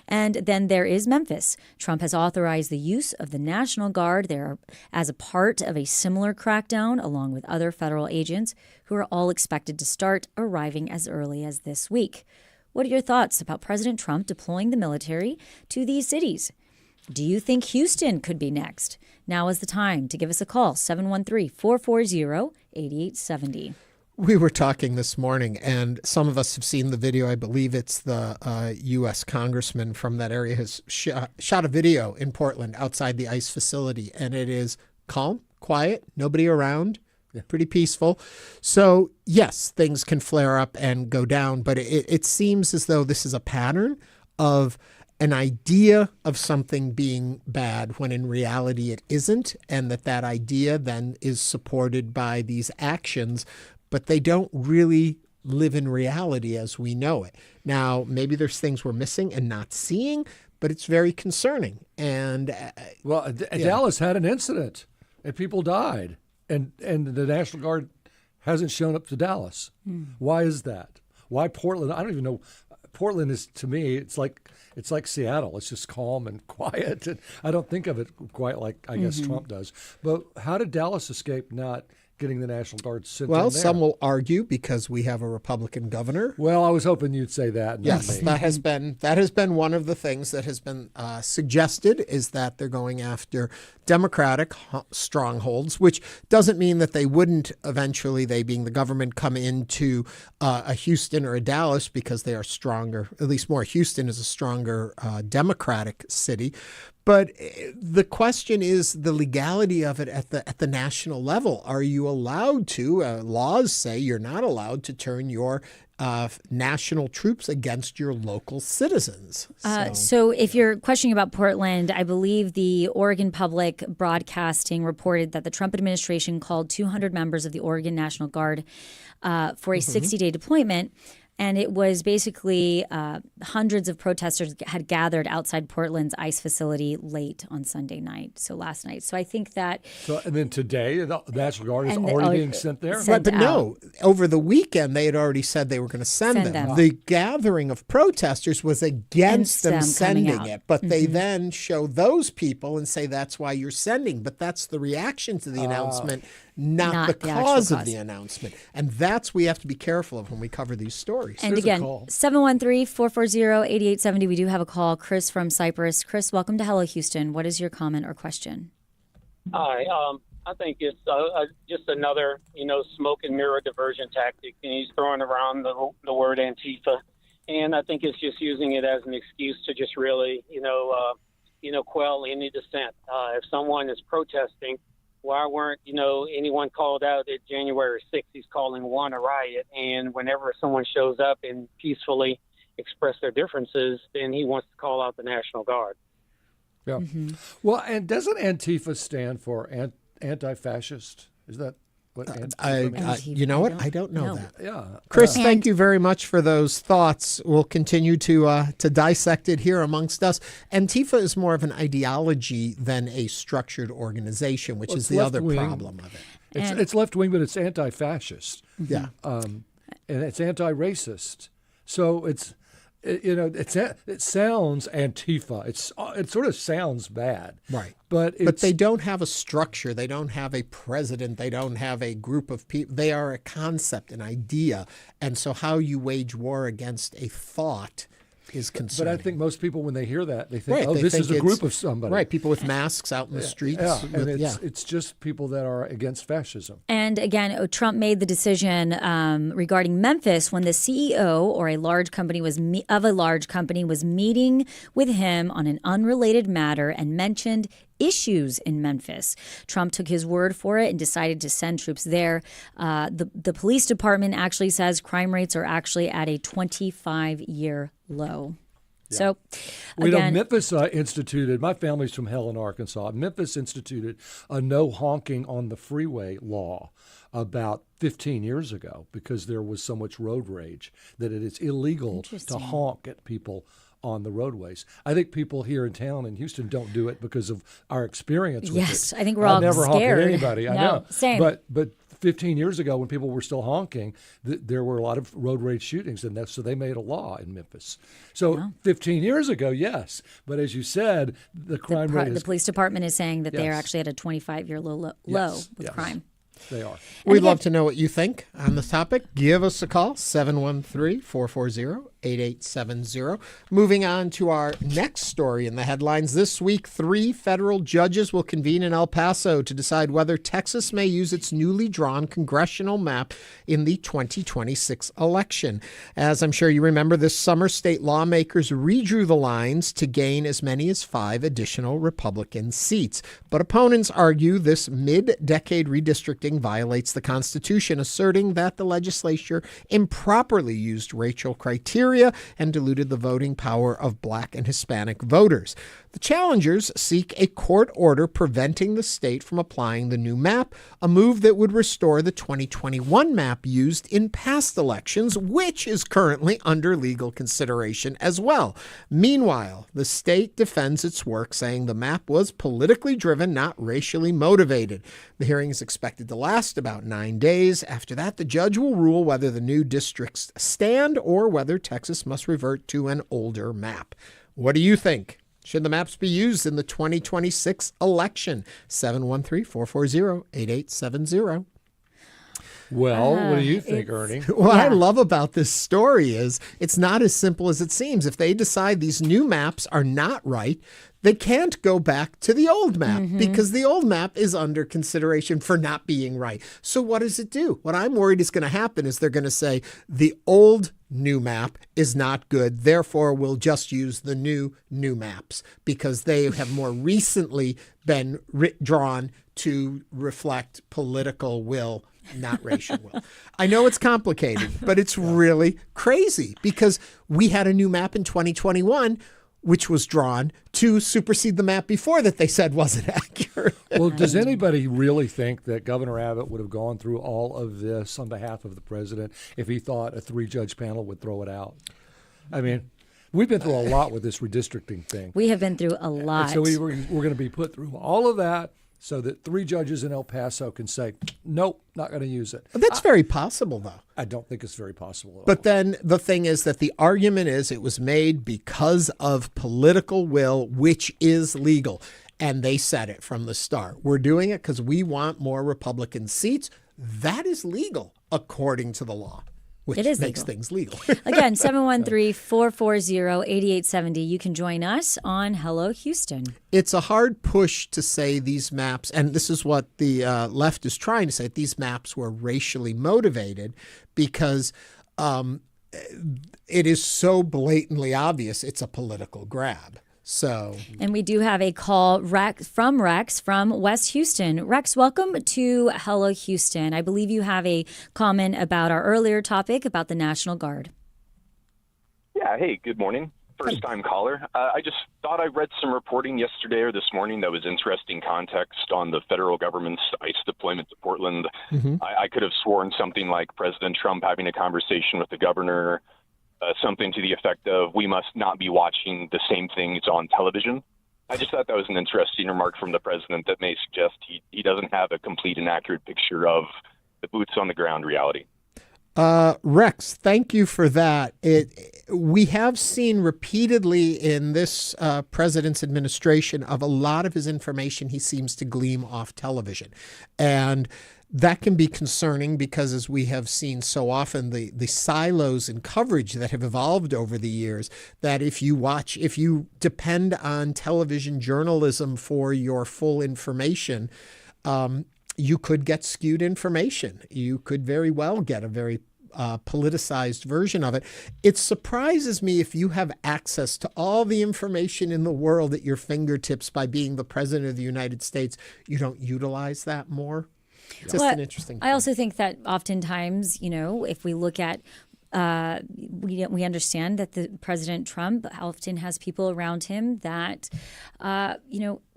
And then there is Memphis. Trump has authorized the use of the National Guard there as a part of a similar crackdown, along with other federal agents who are all expected to start arriving as early as this week. What are your thoughts about President Trump deploying the military to these cities? Do you think Houston could be next? Now is the time to give us a call, 713-440-8870. We were talking this morning, and some of us have seen the video. I believe it's the U.S. congressman from that area has shot a video in Portland outside the ICE facility, and it is calm, quiet, nobody around, pretty peaceful. So, yes, things can flare up and go down, but it seems as though this is a pattern of an idea of something being bad when in reality it isn't, and that idea then is supported by these actions, but they don't really live in reality as we know it. Now, maybe there's things we're missing and not seeing, but it's very concerning. And Dallas had an incident, and people died, and the National Guard hasn't shown up to Dallas. Why is that? Why Portland? I don't even know. Portland is, to me, it's like Seattle. It's just calm and quiet. And I don't think of it quite like I guess Trump does. But how did Dallas escape not getting the National Guard sent in there? Well, some will argue because we have a Republican governor. Well, I was hoping you'd say that. Yes, that has been one of the things that has been suggested, is that they're going after Democratic strongholds, which doesn't mean that they wouldn't eventually, they being the government, come into a Houston or a Dallas because they are stronger. At least more, Houston is a stronger Democratic city. But the question is the legality of it at the national level. Are you allowed to? Laws say you're not allowed to turn your national troops against your local citizens. So if you're questioning about Portland, I believe the Oregon Public Broadcasting reported that the Trump administration called 200 members of the Oregon National Guard for a 60-day deployment. And it was basically hundreds of protesters had gathered outside Portland's ICE facility late on Sunday night, so last night. So I think that... And then today, the National Guard is already being sent there? Right, but no, over the weekend, they had already said they were going to send them. The gathering of protesters was against them sending it. But they then show those people and say that's why you're sending. But that's the reaction to the announcement, not the cause of the announcement. And that's we have to be careful of when we cover these stories. And again, 713-440-8870. We do have a call. Chris from Cyprus. Chris, welcome to Hello Houston. What is your comment or question? Hi. I think it's just another, smoke and mirror diversion tactic. And he's throwing around the word Antifa. And I think it's just using it as an excuse to just really, quell any dissent. If someone is protesting, why weren't, anyone called out at January 6th? He's calling one a riot. And whenever someone shows up and peacefully express their differences, then he wants to call out the National Guard. Yeah. Well, and doesn't Antifa stand for anti-fascist? Is that what Antifa means? You know what? I don't know that. Yeah. Chris, thank you very much for those thoughts. We'll continue to dissect it here amongst us. Antifa is more of an ideology than a structured organization, which is the other problem of it. It's left-wing, but it's anti-fascist. Yeah. And it's anti-racist. So it sounds Antifa. It sort of sounds bad. Right. But they don't have a structure. They don't have a president. They don't have a group of people. They are a concept, an idea. And so how you wage war against a thought is concerning. But I think most people, when they hear that, they think, Right, they this think is a group of somebody. Right, people with masks out in the streets. Yeah, and it's just people that are against fascism. And again, Trump made the decision regarding Memphis when the CEO or a large company was meeting with him on an unrelated matter and mentioned issues in Memphis. Trump took his word for it and decided to send troops there. The police department actually says crime rates are actually at a 25-year low. Yeah. So, again, Memphis instituted, my family's from Helen, Arkansas. Memphis instituted a no honking on the freeway law about 15 years ago because there was so much road rage that it is illegal to honk at people on the roadways. I think people here in town in Houston don't do it because of our experience with it. Yes, I think we're all never scared. Honk at anybody. I know. Same. But 15 years ago, when people were still honking, there were a lot of road rage shootings, and so they made a law in Memphis. So 15 years ago, yes. But as you said, the crime rate is... The police department is saying that they are actually at a 25-year low with crime. They are. We'd love to know what you think on this topic. Give us a call, 713-440-8870. Moving on to our next story in the headlines. This week, 3 federal judges will convene in El Paso to decide whether Texas may use its newly drawn congressional map in the 2026 election. As I'm sure you remember, this summer, state lawmakers redrew the lines to gain as many as 5 additional Republican seats. But opponents argue this mid-decade redistricting violates the Constitution, asserting that the legislature improperly used racial criteria and diluted the voting power of Black and Hispanic voters. The challengers seek a court order preventing the state from applying the new map, a move that would restore the 2021 map used in past elections, which is currently under legal consideration as well. Meanwhile, the state defends its work, saying the map was politically driven, not racially motivated. The hearing is expected to last about 9 days. After that, the judge will rule whether the new districts stand or whether Texas must revert to an older map. What do you think? Should the maps be used in the 2026 election? 713-440-8870. Well, what do you think, Ernie? What I love about this story is it's not as simple as it seems. If they decide these new maps are not right, they can't go back to the old map because the old map is under consideration for not being right. So what does it do? What I'm worried is going to happen is they're going to say the old new map is not good. Therefore, we'll just use the new maps because they have more recently been drawn to reflect political will, not racial will. I know it's complicated, but it's really crazy because we had a new map in 2021 which was drawn to supersede the map before that they said wasn't accurate. Well, does anybody really think that Governor Abbott would have gone through all of this on behalf of the president if he thought a 3-judge panel would throw it out? I mean, we've been through a lot with this redistricting thing. We have been through a lot. And so we're going to be put through all of that so that 3 judges in El Paso can say, nope, not going to use it. That's very possible, though. I don't think it's very possible at all. But then the thing is that the argument is it was made because of political will, which is legal. And they said it from the start. We're doing it because we want more Republican seats. That is legal according to the law. which It is makes legal. things legal. Again, 713-440-8870. You can join us on Hello Houston. It's a hard push to say these maps, and this is what the left is trying to say, these maps were racially motivated because it is so blatantly obvious it's a political grab. So, and we do have a call from Rex from West Houston. Rex, welcome to Hello Houston. I believe you have a comment about our earlier topic about the National Guard. Yeah, hey, good morning. First-time caller. I just thought I read some reporting yesterday or this morning that was interesting context on the federal government's ICE deployment to Portland. Mm-hmm. I could have sworn something like President Trump having a conversation with the governor, something to the effect of, we must not be watching the same things on television. I just thought that was an interesting remark from the president that may suggest he doesn't have a complete and accurate picture of the boots on the ground reality. Rex, thank you for that. We have seen repeatedly in this president's administration of a lot of his information he seems to glean off television. And that can be concerning because, as we have seen so often, the silos in coverage that have evolved over the years, that if you depend on television journalism for your full information, you could get skewed information. You could very well get a very politicized version of it. It surprises me if you have access to all the information in the world at your fingertips by being the president of the United States, you don't utilize that more. It's just an interesting thing. I also think that oftentimes, if we look at we understand that the President Trump often has people around him that,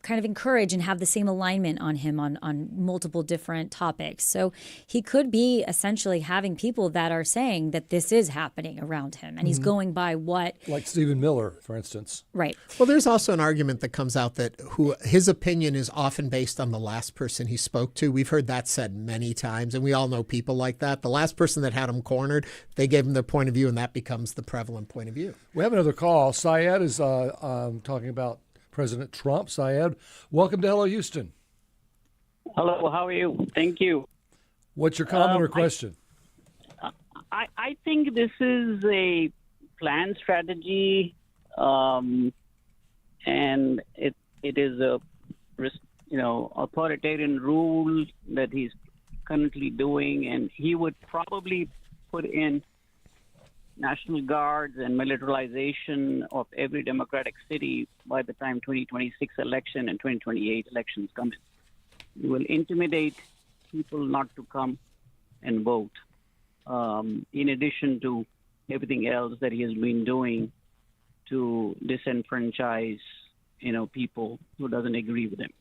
kind of encourage and have the same alignment on him on multiple different topics. So he could be essentially having people that are saying that this is happening around him, and he's going by what... Like Stephen Miller, for instance. Right. Well, there's also an argument that comes out that his opinion is often based on the last person he spoke to. We've heard that said many times, and we all know people like that. The last person that had him cornered, they gave him their point of view, and that becomes the prevalent point of view. We have another call. Syed is talking about President Trump. Syed, welcome to Hello Houston. Hello, how are you? Thank you. What's your comment or question? I think this is a planned strategy, and it is a authoritarian rule that he's currently doing, and he would probably put in National Guards and militarization of every Democratic city by the time 2026 election and 2028 elections come in. He will intimidate people not to come and vote, in addition to everything else that he has been doing to disenfranchise, people who doesn't agree with him.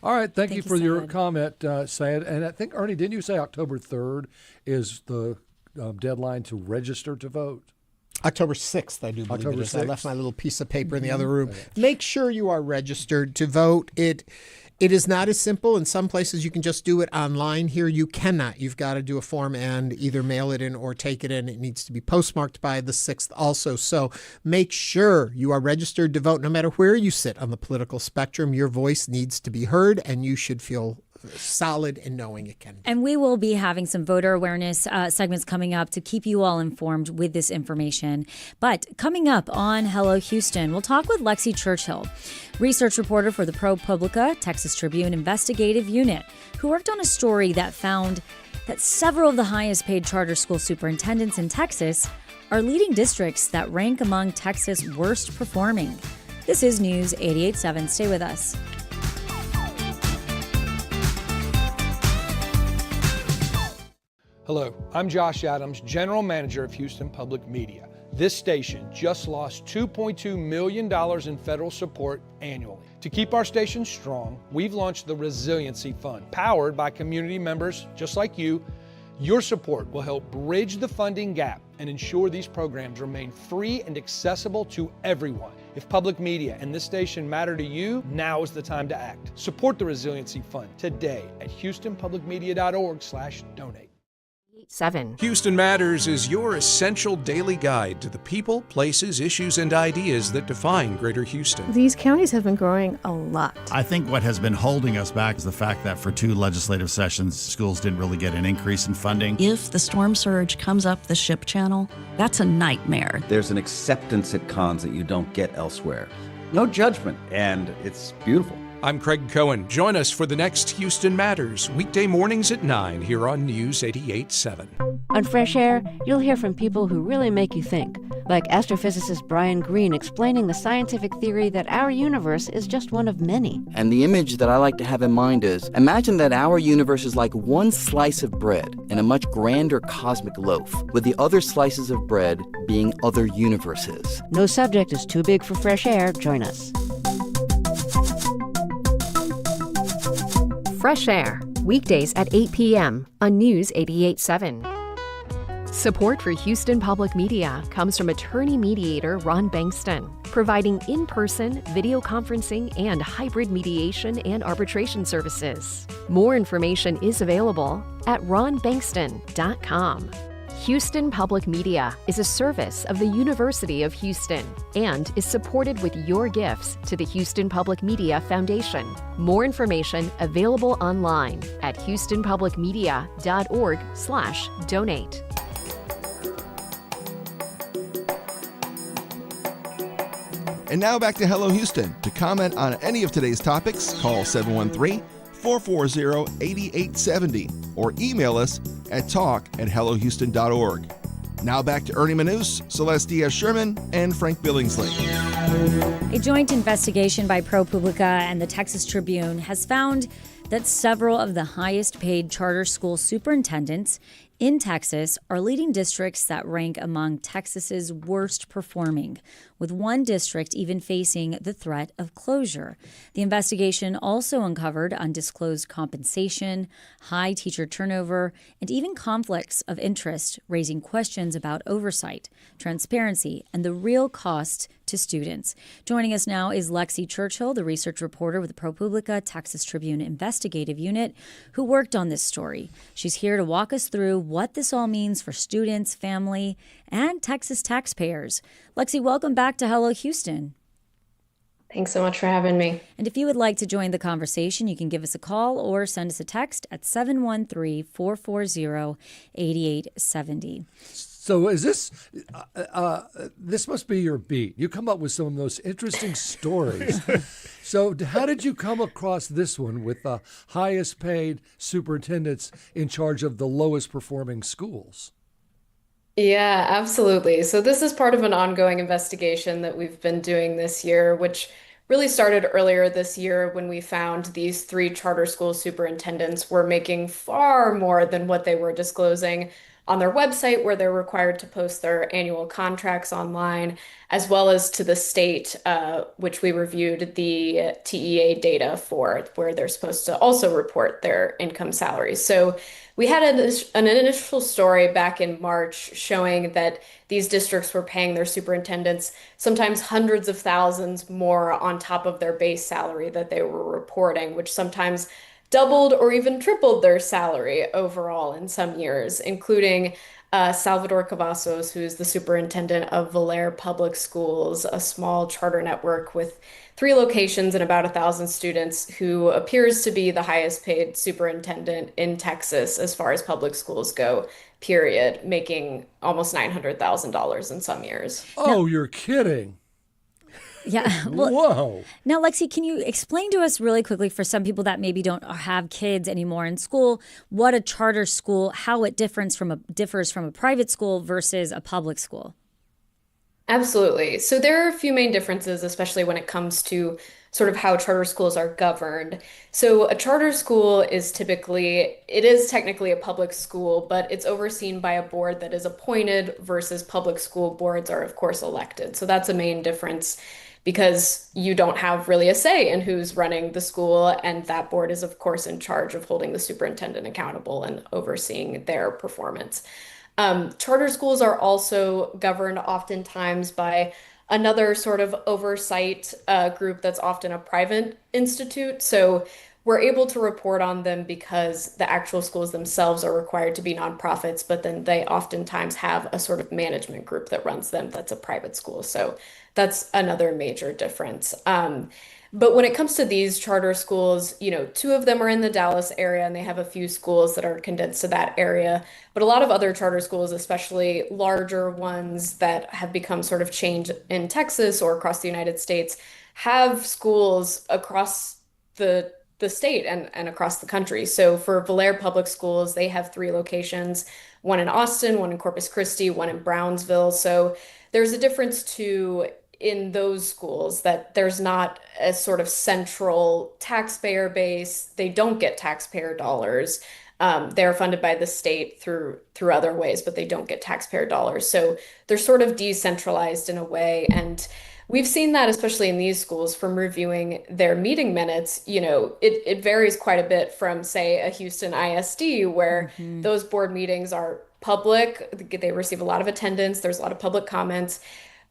All right. Thank you for your comment, Syed. And I think, Ernie, didn't you say October 3rd is the deadline to register to vote? October 6th, I do believe October it is. I 6th. left my little piece of paper in the other room. Make sure you are registered to vote. It is not as simple. In some places, you can just do it online. Here, you cannot. You've got to do a form and either mail it in or take it in. It needs to be postmarked by the 6th also. So make sure you are registered to vote. No matter where you sit on the political spectrum, your voice needs to be heard, and you should feel solid in knowing it can be. And we will be having some voter awareness segments coming up to keep you all informed with this information. But coming up on Hello Houston, we'll talk with Lexi Churchill, research reporter for the ProPublica-Texas Tribune investigative unit, who worked on a story that found that several of the highest paid charter school superintendents in Texas are leading districts that rank among Texas' worst performing. This is News 88.7. Stay with us. Hello, I'm Josh Adams, General Manager of Houston Public Media. This station just lost $2.2 million in federal support annually. To keep our station strong, we've launched the Resiliency Fund, powered by community members just like you. Your support will help bridge the funding gap and ensure these programs remain free and accessible to everyone. If public media and this station matter to you, now is the time to act. Support the Resiliency Fund today at houstonpublicmedia.org/donate. 88.7. Houston Matters is your essential daily guide to the people, places, issues, and ideas that define Greater Houston. These counties have been growing a lot. I think what has been holding us back is the fact that for 2 legislative sessions, schools didn't really get an increase in funding. If the storm surge comes up the ship channel, that's a nightmare. There's an acceptance at cons that you don't get elsewhere. No judgment, and it's beautiful. I'm Craig Cohen. Join us for the next Houston Matters, weekday mornings at 9 here on News 88.7. On Fresh Air, you'll hear from people who really make you think, like astrophysicist Brian Greene explaining the scientific theory that our universe is just one of many. And the image that I like to have in mind is, imagine that our universe is like one slice of bread in a much grander cosmic loaf, with the other slices of bread being other universes. No subject is too big for Fresh Air. Join us. Fresh Air, weekdays at 8 p.m. on News 88.7. Support for Houston Public Media comes from attorney mediator Ron Bankston, providing in-person, video conferencing, and hybrid mediation and arbitration services. More information is available at ronbankston.com. Houston Public Media is a service of the University of Houston and is supported with your gifts to the Houston Public Media Foundation. More information available online at houstonpublicmedia.org/donate. And now back to Hello Houston. To comment on any of today's topics, call 713-440-8870 or email us at talk@hellohouston.org. Now back to Ernie Manous, Celeste Diaz-Sherman, and Frank Billingsley. A joint investigation by ProPublica and the Texas Tribune has found that several of the highest paid charter school superintendents in Texas are leading districts that rank among Texas's worst performing, with one district even facing the threat of closure. The investigation also uncovered undisclosed compensation, high teacher turnover, and even conflicts of interest, raising questions about oversight, transparency, and the real cost to students. Joining us now is Lexi Churchill, the research reporter with the ProPublica-Texas Tribune investigative unit, who worked on this story. She's here to walk us through what this all means for students, family, and Texas taxpayers. Lexi, welcome back to Hello Houston. Thanks so much for having me. And if you would like to join the conversation, you can give us a call or send us a text at 713-440-8870. So is this, this must be your beat. You come up with some of the most interesting stories. So how did you come across this one with the highest paid superintendents in charge of the lowest performing schools? Yeah, absolutely. So this is part of an ongoing investigation that we've been doing this year, which really started earlier this year when we found these 3 charter school superintendents were making far more than what they were disclosing on their website, where they're required to post their annual contracts online, as well as to the state, which we reviewed the TEA data for, where they're supposed to also report their income salaries. So we had an initial story back in March showing that these districts were paying their superintendents sometimes hundreds of thousands more on top of their base salary that they were reporting, which sometimes doubled or even tripled their salary overall in some years, including Salvador Cavazos, who is the superintendent of Valere Public Schools, a small charter network with 3 locations and about 1,000 students, who appears to be the highest paid superintendent in Texas as far as public schools go, period, making almost $900,000 in some years. Oh, you're kidding. Yeah. Well, whoa. Now, Lexi, can you explain to us really quickly, for some people that maybe don't have kids anymore in school, what a charter school, how it differs from a private school versus a public school? Absolutely. So there are a few main differences, especially when it comes to sort of how charter schools are governed. So a charter school is technically a public school, but it's overseen by a board that is appointed versus public school boards are, of course, elected. So that's a main difference, because you don't have really a say in who's running the school, and that board is, of course, in charge of holding the superintendent accountable and overseeing their performance. Charter schools are also governed oftentimes by another sort of oversight group that's often a private institute. So we're able to report on them because the actual schools themselves are required to be nonprofits, but then they oftentimes have a sort of management group that runs them that's a private school. So that's another major difference. But when it comes to these charter schools, two of them are in the Dallas area and they have a few schools that are condensed to that area. But a lot of other charter schools, especially larger ones that have become sort of chained in Texas or across the United States, have schools across the state and across the country. So for Valere Public Schools, they have 3 locations, one in Austin, one in Corpus Christi, one in Brownsville. So there's a difference too in those schools that there's not a sort of central taxpayer base. They don't get taxpayer dollars. They're funded by the state through other ways, but they don't get taxpayer dollars. So they're sort of decentralized in a way. And we've seen that, especially in these schools, from reviewing their meeting minutes. It varies quite a bit from, say, a Houston ISD, where those board meetings are public. They receive a lot of attendance. There's a lot of public comments.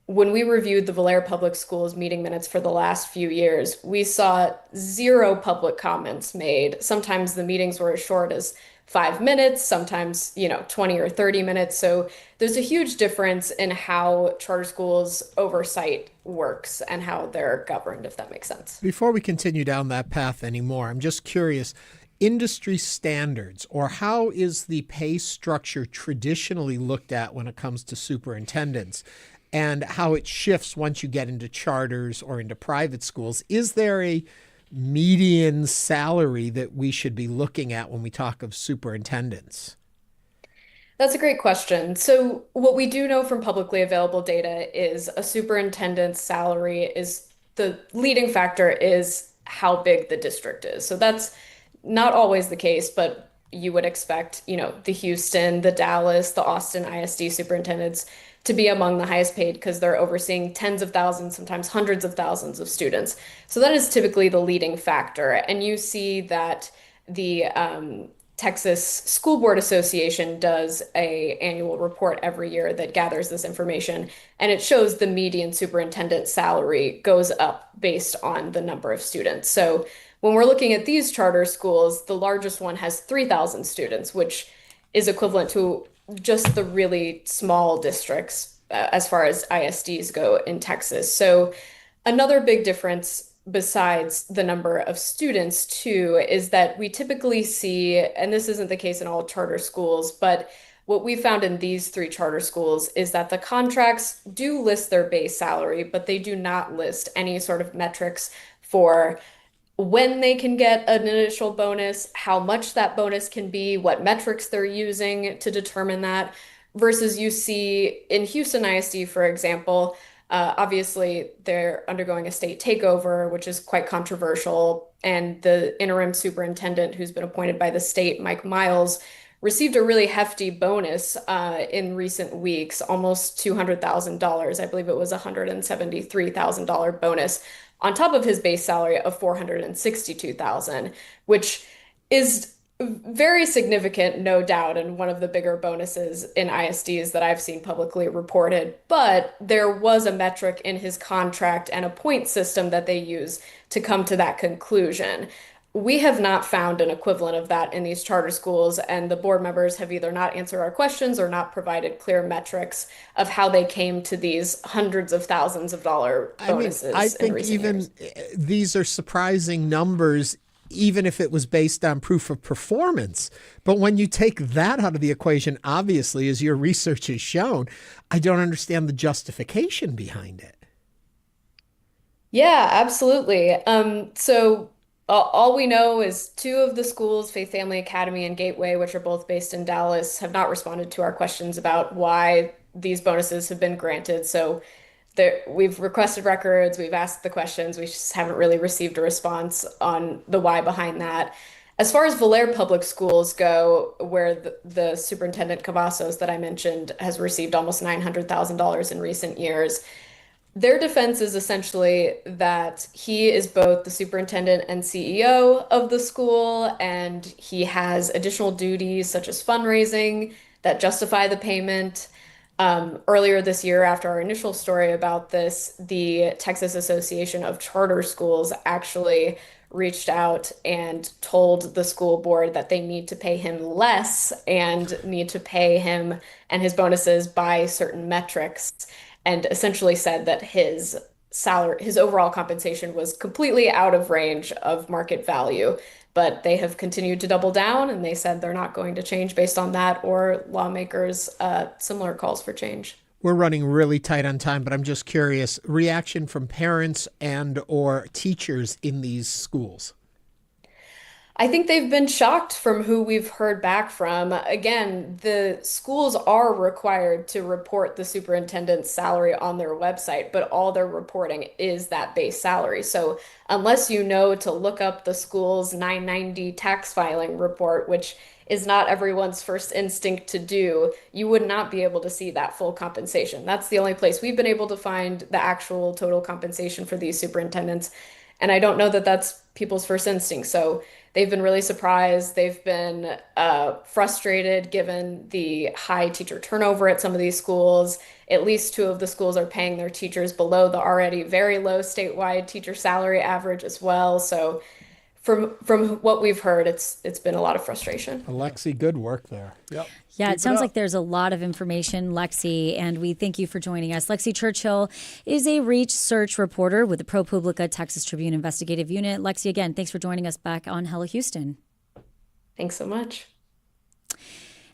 When we reviewed the Valere Public Schools meeting minutes for the last few years, we saw 0 public comments made. Sometimes the meetings were as short as 5 minutes, sometimes, 20 or 30 minutes. So there's a huge difference in how charter schools oversight works and how they're governed, if that makes sense. Before we continue down that path anymore, I'm just curious, industry standards, or how is the pay structure traditionally looked at when it comes to superintendents, and how it shifts once you get into charters or into private schools? Is there a median salary that we should be looking at when we talk of superintendents? That's a great question. So what we do know from publicly available data is a superintendent's salary is the leading factor is how big the district is. So that's not always the case, but you would expect, the Houston, the Dallas, the Austin ISD superintendents to be among the highest paid because they're overseeing tens of thousands, sometimes hundreds of thousands of students. So that is typically the leading factor. And you see that the Texas School Board Association does an annual report every year that gathers this information, and it shows the median superintendent salary goes up based on the number of students. So when we're looking at these charter schools, the largest one has 3,000 students, which is equivalent to just the really small districts as far as ISDs go in Texas. So another big difference besides the number of students too is that we typically see, and this isn't the case in all charter schools, but what we found in these 3 charter schools is that the contracts do list their base salary, but they do not list any sort of metrics for when they can get an initial bonus, how much that bonus can be, what metrics they're using to determine that, versus you see in Houston ISD, for example, obviously they're undergoing a state takeover, which is quite controversial, and the interim superintendent who's been appointed by the state, Mike Miles, received a really hefty bonus in recent weeks, almost $200,000. I believe it was a $173,000 bonus on top of his base salary of $462,000, which is very significant, no doubt, and one of the bigger bonuses in ISDs that I've seen publicly reported. But there was a metric in his contract and a point system that they use to come to that conclusion. We have not found an equivalent of that in these charter schools, and the board members have either not answered our questions or not provided clear metrics of how they came to these hundreds of thousands of dollar bonuses. I think even these are surprising numbers, even if it was based on proof of performance. But when you take that out of the equation, obviously, as your research has shown, I don't understand the justification behind it. Yeah, absolutely. So all we know is 2 of the schools, Faith Family Academy and Gateway, which are both based in Dallas, have not responded to our questions about why these bonuses have been granted. So we've requested records, we've asked the questions, we just haven't really received a response on the why behind that. As far as Valere Public Schools go, where the superintendent Cavazos that I mentioned has received almost $900,000 in recent years, their defense is essentially that he is both the superintendent and CEO of the school, and he has additional duties such as fundraising that justify the payment. Earlier this year, after our initial story about this, the Texas Association of Charter Schools actually reached out and told the school board that they need to pay him less and need to pay him and his bonuses by certain metrics, and essentially said that his overall compensation was completely out of range of market value. But they have continued to double down, and they said they're not going to change based on that or lawmakers' similar calls for change. We're running really tight on time, but I'm just curious, reaction from parents and or teachers in these schools? I think they've been shocked from who we've heard back from. Again, the schools are required to report the superintendent's salary on their website, but all they're reporting is that base salary. So unless you know to look up the school's 990 tax filing report, which is not everyone's first instinct to do, you would not be able to see that full compensation. That's the only place we've been able to find the actual total compensation for these superintendents. And I don't know that that's people's first instinct. So they've been really surprised. They've been frustrated given the high teacher turnover at some of these schools. At least 2 of the schools are paying their teachers below the already very low statewide teacher salary average as well. So from what we've heard, it's been a lot of frustration. Lexi, good work there. Yep. Yeah, it sounds like there's a lot of information, Lexi, and we thank you for joining us. Lexi Churchill is a research reporter with the ProPublica-Texas Tribune investigative unit. Lexi, again, thanks for joining us back on Hello Houston. Thanks so much.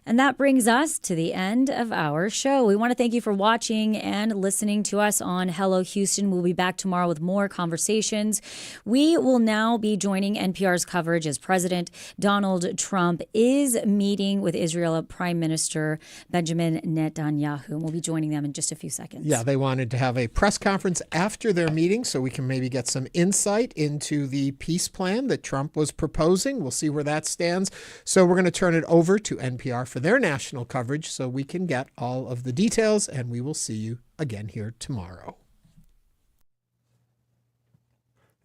And that brings us to the end of our show. We want to thank you for watching and listening to us on Hello Houston. We'll be back tomorrow with more conversations. We will now be joining NPR's coverage as President Donald Trump is meeting with Israel Prime Minister Benjamin Netanyahu. We'll be joining them in just a few seconds. Yeah, they wanted to have a press conference after their meeting so we can maybe get some insight into the peace plan that Trump was proposing. We'll see where that stands. So we're going to turn it over to NPR for their national coverage so we can get all of the details, and we will see you again here tomorrow.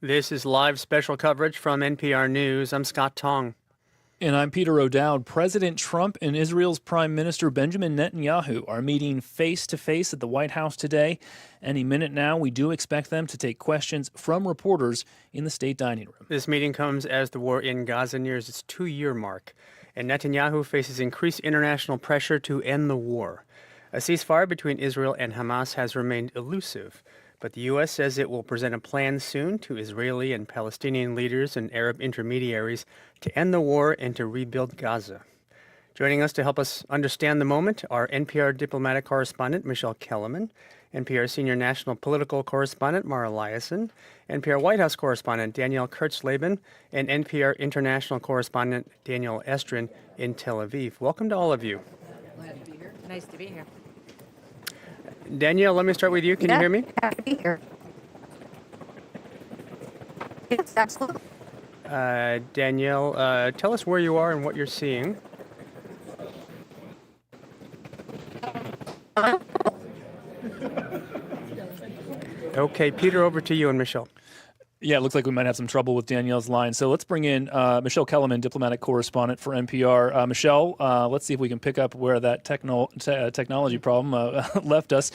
This is live special coverage from NPR News. I'm Scott Tong. And I'm Peter O'Dowd. President Trump and Israel's Prime Minister Benjamin Netanyahu are meeting face-to-face at the White House today. Any minute now, we do expect them to take questions from reporters in the state dining room. This meeting comes as the war in Gaza nears its 2-year mark, and Netanyahu faces increased international pressure to end the war. A ceasefire between Israel and Hamas has remained elusive, but the U.S. says it will present a plan soon to Israeli and Palestinian leaders and Arab intermediaries to end the war and to rebuild Gaza. Joining us to help us understand the moment are NPR diplomatic correspondent Michelle Kellerman, NPR senior national political correspondent Mara Liasson, NPR White House correspondent Danielle Kurtzleben, and NPR international correspondent Daniel Estrin in Tel Aviv. Welcome to all of you. Glad to be here. Nice to be here. Danielle, let me start with you. Can you hear me? Happy to be here. Yes, absolutely. Danielle, tell us where you are and what you're seeing. Okay, Peter, over to you and Michelle. Yeah, it looks like we might have some trouble with Danielle's line. So let's bring in Michelle Kellerman, diplomatic correspondent for NPR. Michelle, let's see if we can pick up where that technology problem left us.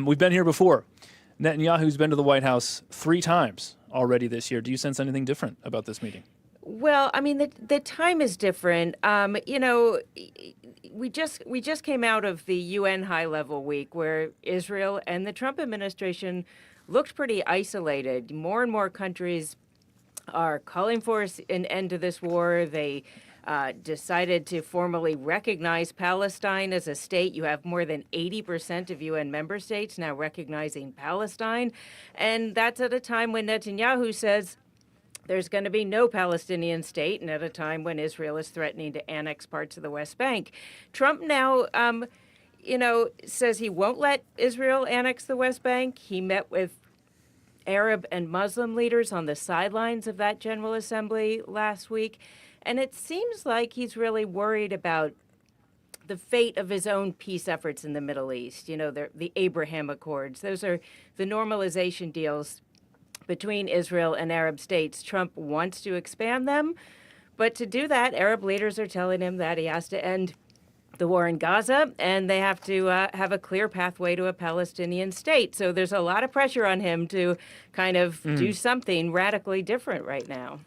We've been here before. Netanyahu's been to the White House 3 times already this year. Do you sense anything different about this meeting? Well, I mean, the time is different. We just came out of the UN high-level week where Israel and the Trump administration looked pretty isolated. More and more countries are calling for an end to this war. They decided to formally recognize Palestine as a state. You have more than 80% of UN member states now recognizing Palestine. And that's at a time when Netanyahu says there's going to be no Palestinian state, and at a time when Israel is threatening to annex parts of the West Bank. Trump now, says he won't let Israel annex the West Bank. He met with Arab and Muslim leaders on the sidelines of that General Assembly last week. And it seems like he's really worried about the fate of his own peace efforts in the Middle East. The Abraham Accords. Those are the normalization deals between Israel and Arab states. Trump wants to expand them, but to do that, Arab leaders are telling him that he has to end the war in Gaza, and they have to have a clear pathway to a Palestinian state. So there's a lot of pressure on him to kind of do something radically different right now.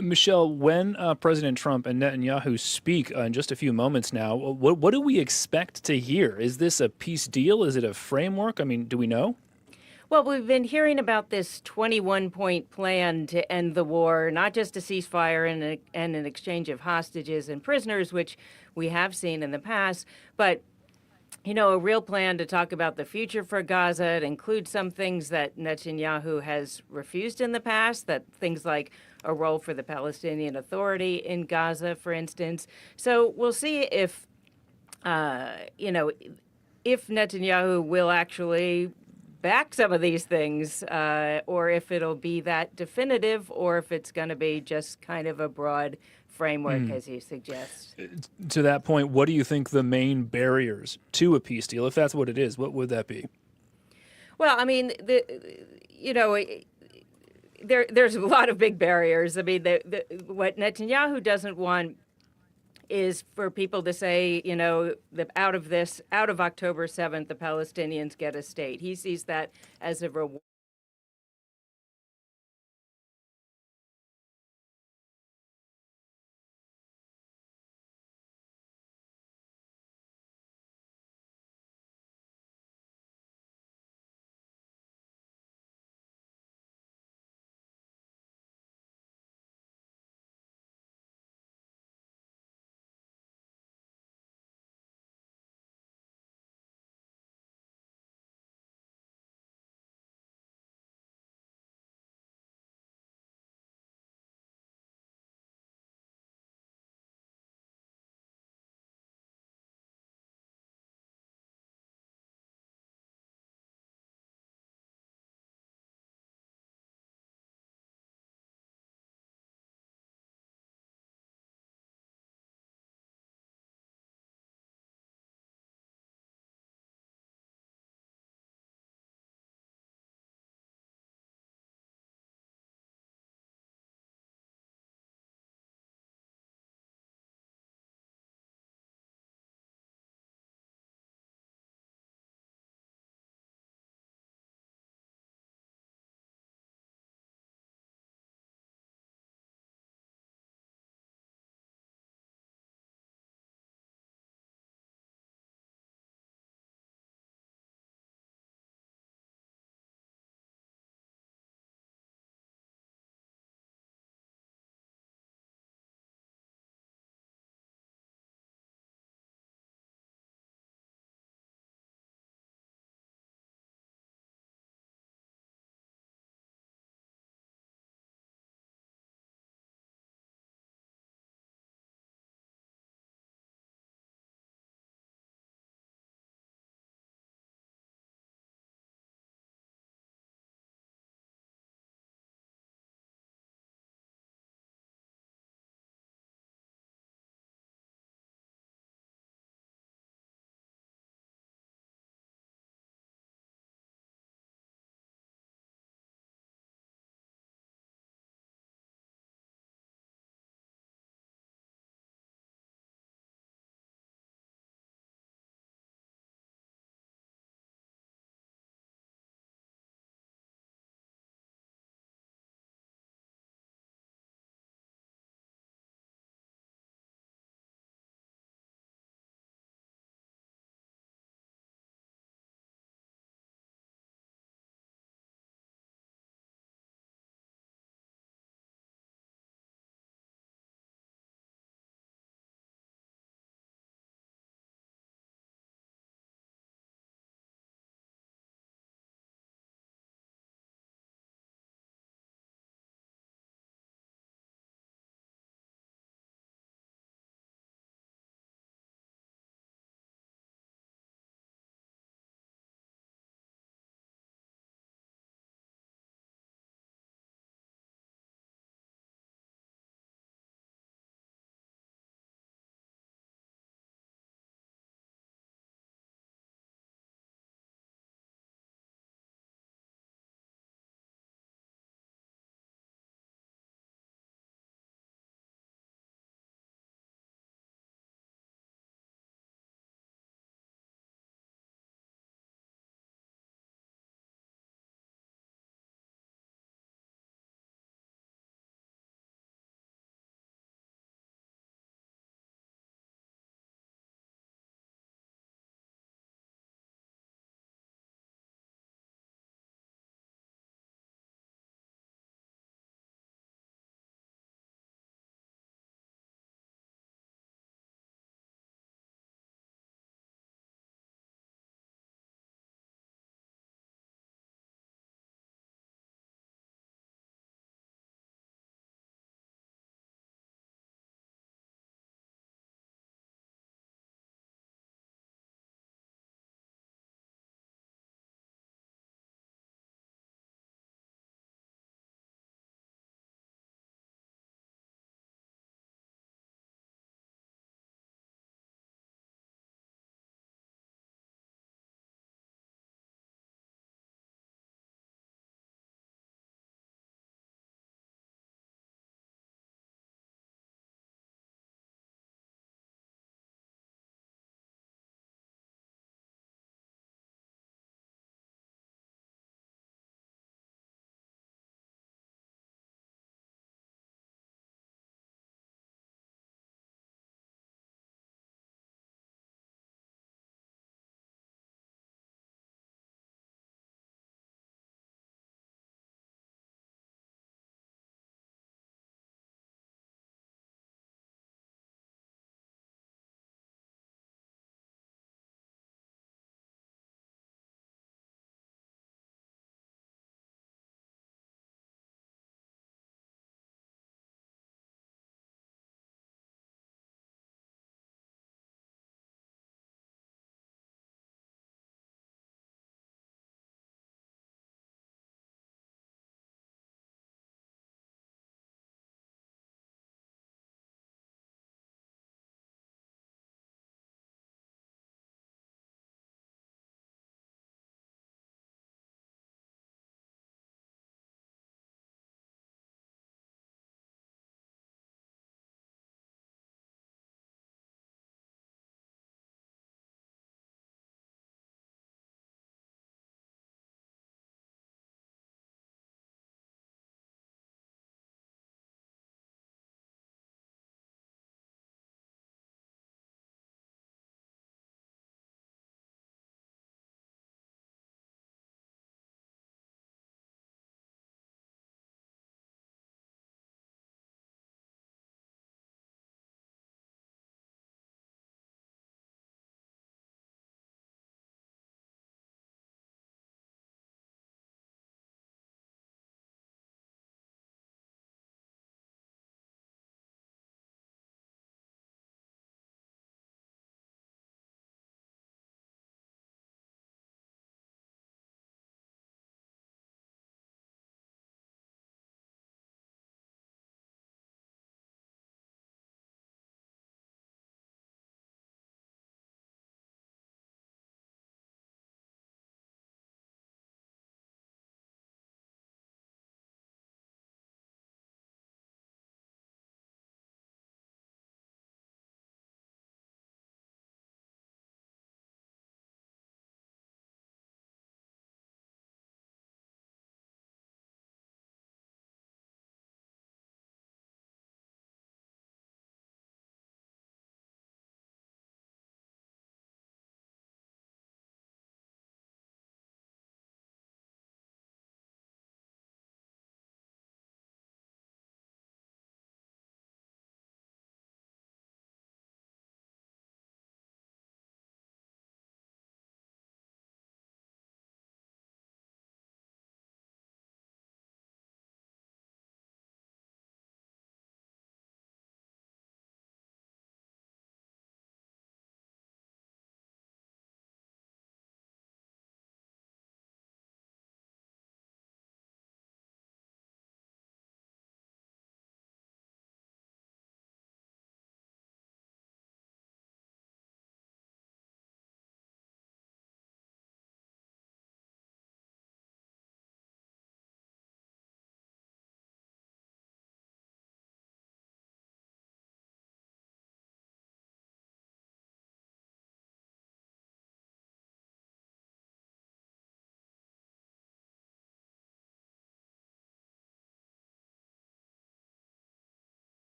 Michelle, when President Trump and Netanyahu speak in just a few moments now, what do we expect to hear? Is this a peace deal? Is it a framework? I mean, do we know? Well, we've been hearing about this 21-point plan to end the war, not just a ceasefire and an exchange of hostages and prisoners, which we have seen in the past, but a real plan to talk about the future for Gaza. It includes some things that Netanyahu has refused in the past, that things like a role for the Palestinian Authority in Gaza, for instance. So we'll see if Netanyahu will actually back some of these things, or if it'll be that definitive, or if it's going to be just kind of a broad framework, as he suggests. To that point, what do you think the main barriers to a peace deal, if that's what it is, what would that be? Well, I mean, there's a lot of big barriers. I mean, what Netanyahu doesn't want is for people to say, that out of October 7th, the Palestinians get a state. He sees that as a reward.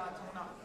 about to knock